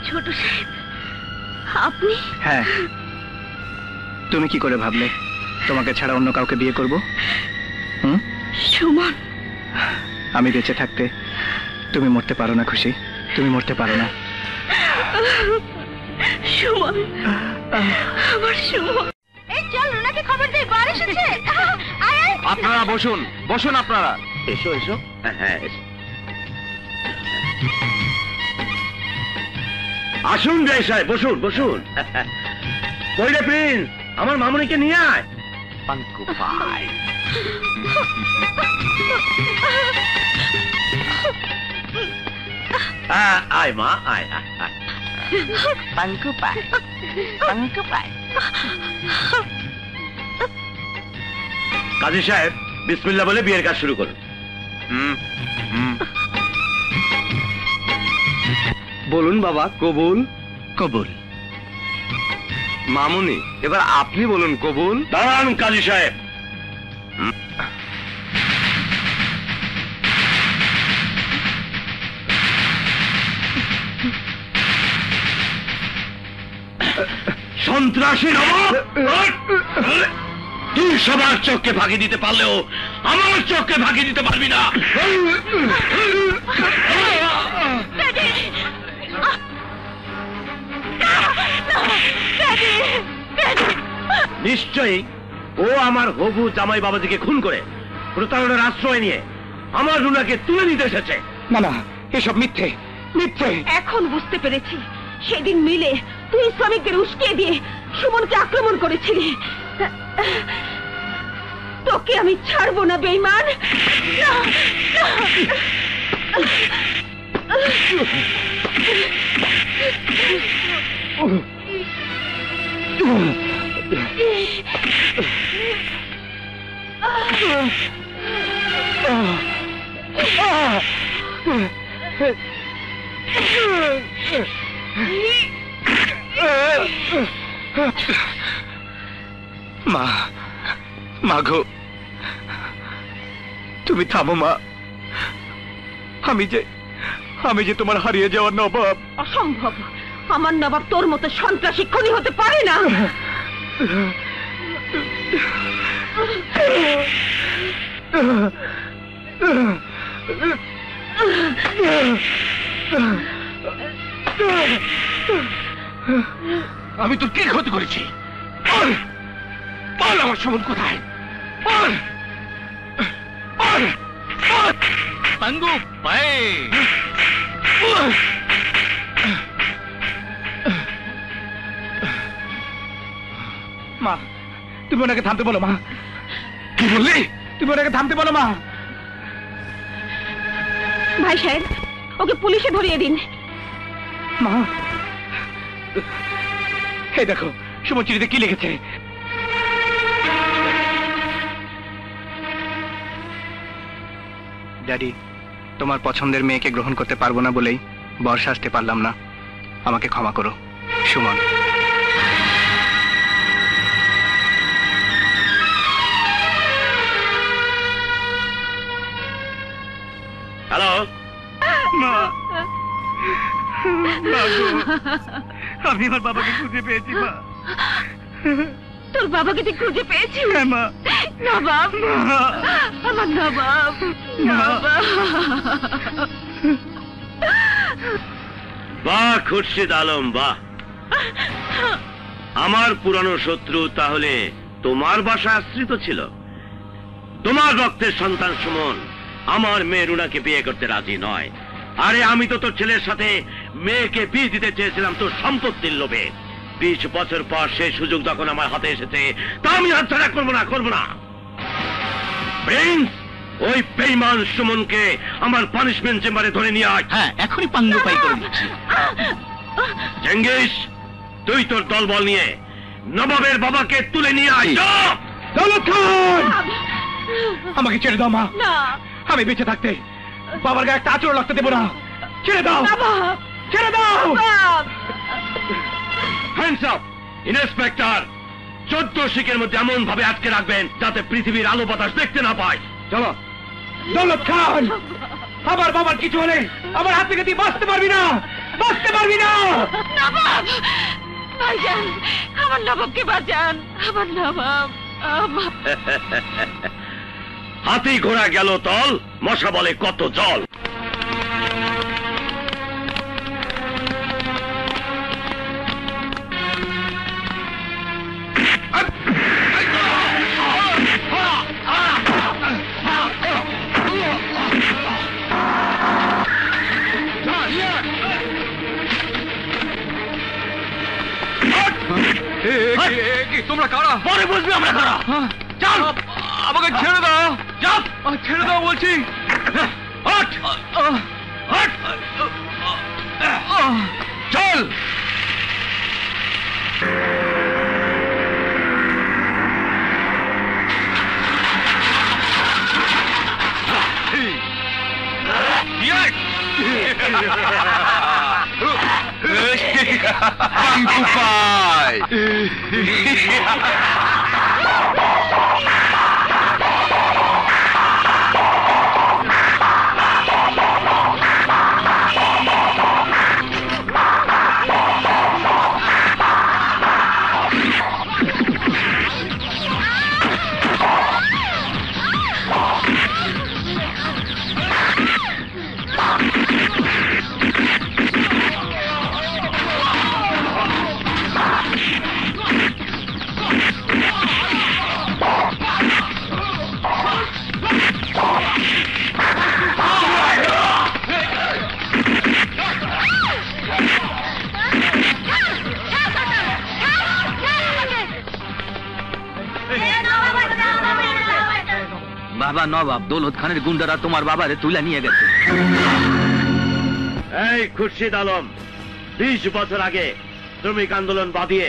ছোট সাহেব, আপনি? হ্যাঁ, তুমি কি করে ভাবলে তোমাকে ছাড়া অন্য কাউকে বিয়ে করব? সুমন, আমি বেঁচে থাকতে তুমি মরতে পারো না খুশি, তুমি মরতে পারো না। সুমন, আমার সুমন। এই চল, রুনাকে খবর দে, বার এসেছে। আপনারা বসুন, বসুন আপনারা। এসো এসো, হ্যাঁ এসো। আসুন জয় সাহেব, বসুন বসুন। কই রে প্রিন্স, আমার মামুনিকে নিয়ে আয়। পাঙ্কু পাই। আয় মা, আয় আয় আয়। পাঙ্কু পাই, পাঙ্কু পাই। কাজী সাহেব বিসমিল্লাহ বলে বিয়ের কাজ শুরু করুন। বলুন বাবা, কবুল। কবুল। মামুনি, এবার আপনি বলুন কবুল। দাঁড়ান কাজী সাহেব। সন্ত্রাসী নবাব, তুই সবার চোখকে ফাঁকি দিতে পারলেও আমার চোখকে ফাঁকি দিতে পারবি না। নিশ্চয়ই ও আমার হবু জামাই বাবাজিকে খুন করে প্রতারণার আশ্রয় নিয়ে আমার রুনাকে তুলে নিতে এসেছে। না না, এসব মিথ্যে, মিথ্যে। এখন বুঝতে পেরেছি সেদিন মিলে তুই শ্রমিকদের উস্কিয়ে দিয়ে সুমনকে আক্রমণ করেছিলি। তোকে আমি ছাড়বো না বেঈমান। না, মা, মাগো, তুমি থামো মা। আমি যে তোমার হারিয়ে যাওয়ার নবাব। অসম্ভব, আমার নবাব তোর মতো সন্ত্রাসী খুনি হতে পারে না। আমি তোর কি ক্ষতি করেছি? বল আমার সুমন কোথায়? পাঙ্গু পাই। মা, তুমি ওনাকে থামতে বলো মা। কি বললি? তুমি ওনাকে থামতে বলো মা। ভাই সাহেব, ওকে পুলিশে ধরিয়ে দিন। মা, এই দেখো সুমন চিঠিতে কি লিখেছে। ড্যাডি, তোমার পছন্দের মেয়েকে গ্রহণ করতে পারবো না বলেই বর্ষা আসতে পারলাম না। আমাকে ক্ষমা করো সুমন। হ্যালো মা, আমি আমার বাবাকে খুঁজে পেয়েছি মা। তোর বাবাকে তুই খুঁজে পেয়েছিস? হ্যাঁ মা। নবাব, আমার নবাব, নবাব। বাহ খুরশিদ আলম, বাহ। আমার পুরানো শত্রু তাহলে তোমার বাসা আশ্রিত ছিল। তোমার রক্তের সন্তান সুমন আমার মেয়ে রুনাকে বিয়ে করতে রাজি নয়। আরে আমি তো তোর ছেলের সাথে মেয়েকে বিয়ে দিতে চেয়েছিলাম তোর সম্পত্তির লোভে। 20 বছর পর সেই সুযোগ যখন আমার হাতে এসেছে তা আমি হাতছাড়া করবো না, করবো না। প্রিন্স, ওই বেঈমান সুমনকে আমার পানিশমেন্ট চেম্বারে ধরে নিয়ে আয়। হ্যাঁ, এখনই পাঙ্গু পাই করে দিচ্ছি। চেঙ্গিস, তুই তোর দলবল নিয়ে নবাবের বাবাকে তুলে নিয়ে আয়। যা! দৌলত খান, আমাকে ছেড়ে দাও মা। না, আমি বেঁচে থাকতে বাবার গায়ে একটা আঁচড় লাগতে দেবো না। ছেড়ে দাও, নবাব, ছেড়ে দাও। নবাব। Hands up inspector. 14 শিকের মধ্যে এমন ভাবে আটকে রাখবেন যাতে পৃথিবীর আলো বাতাস দেখতে না পায়। চলো। দৌলত খান, আমার বাবার কিছু হলে আমার হাত থেকে তুই বাঁচতে পারবি না, বাঁচতে পারবি না। নবাব, ভাইজান, আমার নবাবকে বাঁচান, আমার নবাব। হাতি ঘোড়া গেল তল, মশা বলে কত জল। চল, আমাকে ছেড়ে দাও, চল, ছেড়ে দাও বলছি। হট, হট, চল। Kung Pai! বাবা নবাব দৌলত খানের গুন্ডারা তোমার বাবারে তুলে নিয়ে গেছে। এই খুরশিদ আলম, 20 বছর আগে শ্রমিক আন্দোলন বাঁধিয়ে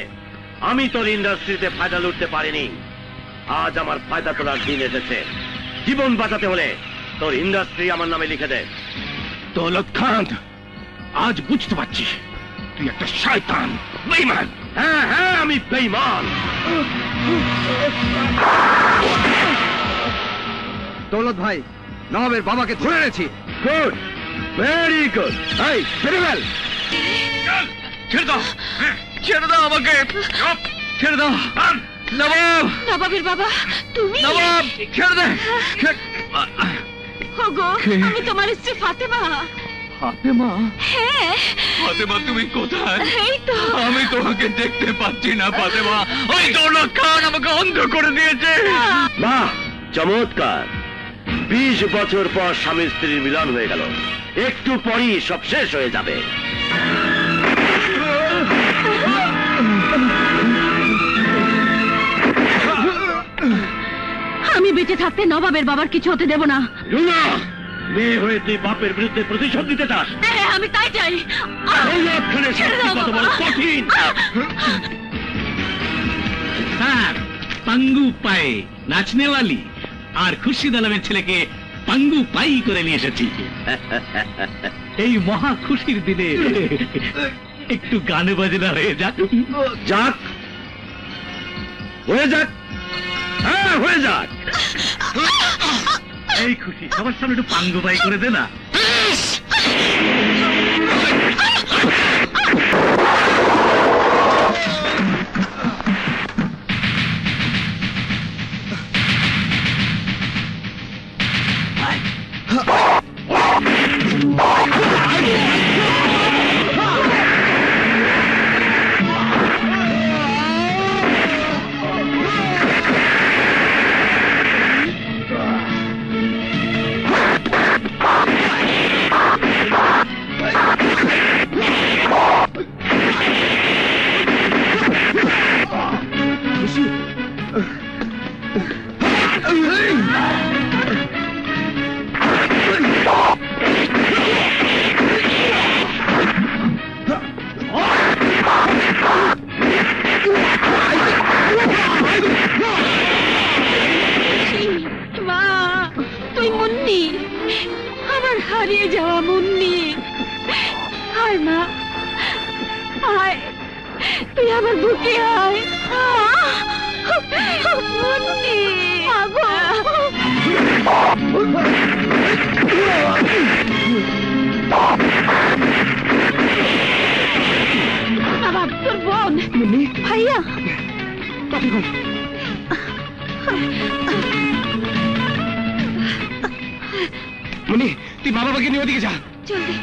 আমি তোর ইন্ডাস্ট্রিতে ফায়দা লুটতে পারিনি। আজ আমার ফায়দা তোলার দিন এসেছে। জীবন বাঁচাতে হলে তোর ইন্ডাস্ট্রি আমার নামে লিখে দে। দৌলত খান, আজ বুঝতে পারছি তুই একটা শয়তান, বেঈমান। হ্যাঁ হ্যাঁ, আমি বেঈমান। দৌলত ভাই, নবাবের বাবাকে ধরে এনেছি। Good, very good. এই ছেড়ে ফেল। ছেড়ে দাও, ছেড়ে দাও আমাকে, ছেড়ে দাও। নবাব, নবাবের বাবা তুমি? নবাব ছেড়ে দে। ওগো, আমি তোমার স্ত্রী ফাতেমা। ফাতেমা? হ্যাঁ। ফাতেমা তুমি কোথায়? এই তো। আমি তোমাকে দেখতে পাচ্ছি না ফাতেমা। ওই দৌলত খান আমাকে অন্ধ করে দিয়েছে। বাহ, চমৎকার। 20 বছর পর স্বামী স্ত্রীর মিলন হয়ে গেল। একটু পরই সব শেষ হয়ে যাবে। আমি বেঁচে থাকতে নবাবের বাবার কিছু হতে দেব না। রুনা, মেয়ে হয়ে তুই বাপের বিরুদ্ধে প্রতিশোধ নিতে চাস? হ্যাঁ, আমি তাই চাই। দৌলত খানের শাস্তি কত বড় কঠিন। স্যার, পাঙ্গু পায়ে নাচনেওয়ালি আর খুরশিদ আলমের ছেলেকে পাঙ্গু পাই করে নিয়ে এসেছি। এই মহা খুশির দিনে একটু গানে বাজনা হয়ে যাক। যাক, হয়ে যাক। হ্যাঁ, হয়ে যাক। এই খুশি, সবার সামনে একটু পাঙ্গু পাই করে দে না। মা, তুই মুন্নি, আমার হারিয়ে যাওয়া মুন্নি। আয় মা, আয়, তুই আমার বুকে আয়। মুন্নি, আগো। নবাব, তোর বোন ভাইয়া। মুনি, তুই বাবা বাবাকে নিয়ে ওদিকে যা। জলদি।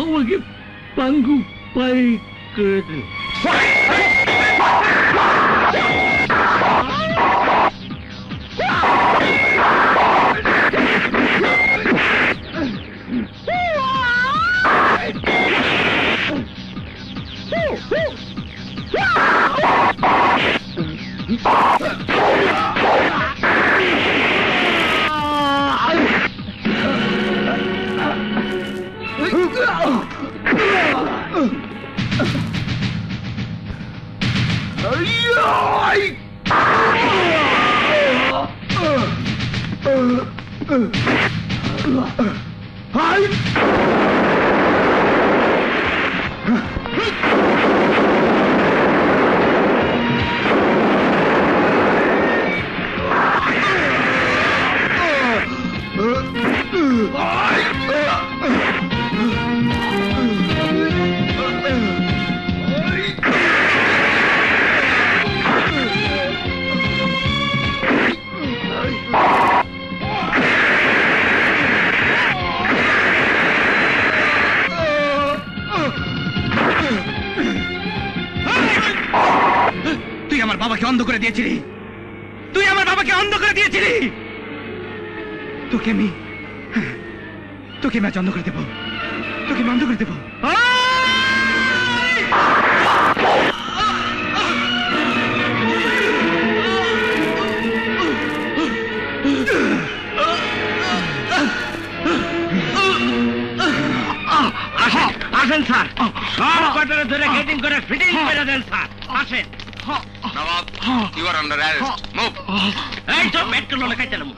আমাকে পাঙ্গু পাই করে দিল। বাবাকে অন্ধ করে দিয়েছিলি, তুই আমার বাবাকে অন্ধ করে দিয়েছিলি। তোকে আমি আজ অন্ধ করে দেবো, তোকে আমি অন্ধ করে দেবো। আসেন স্যার, সব কটারে ধরে গেটিং করে ফিটিং করে দেন স্যার, আসেন। Nawab, you are under arrest, move. এই তো পেট্রোল লেখাইতে নামো।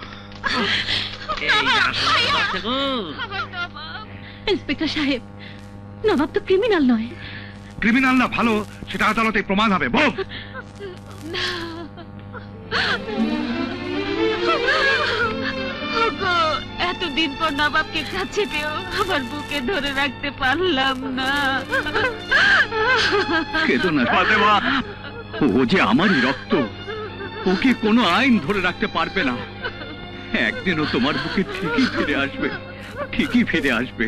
ইন্সপেক্টর সাহেব, নবাব তো ক্রিমিনাল নয়। ক্রিমিনাল না ভালো সেটা আদালতে প্রমাণ হবে। বল। এতদিন পর নবাবকে কাছে পেয়েও আমার বুকে ধরে রাখতে পারলাম না। কেঁদো না ফাতেমা, ও যে আমারই রক্ত, ওকে কোনো আইন ধরে রাখতে পারবে না। একদিনও তোমার বুকে ঠিকই ফিরে আসবে, ঠিকই ফিরে আসবে।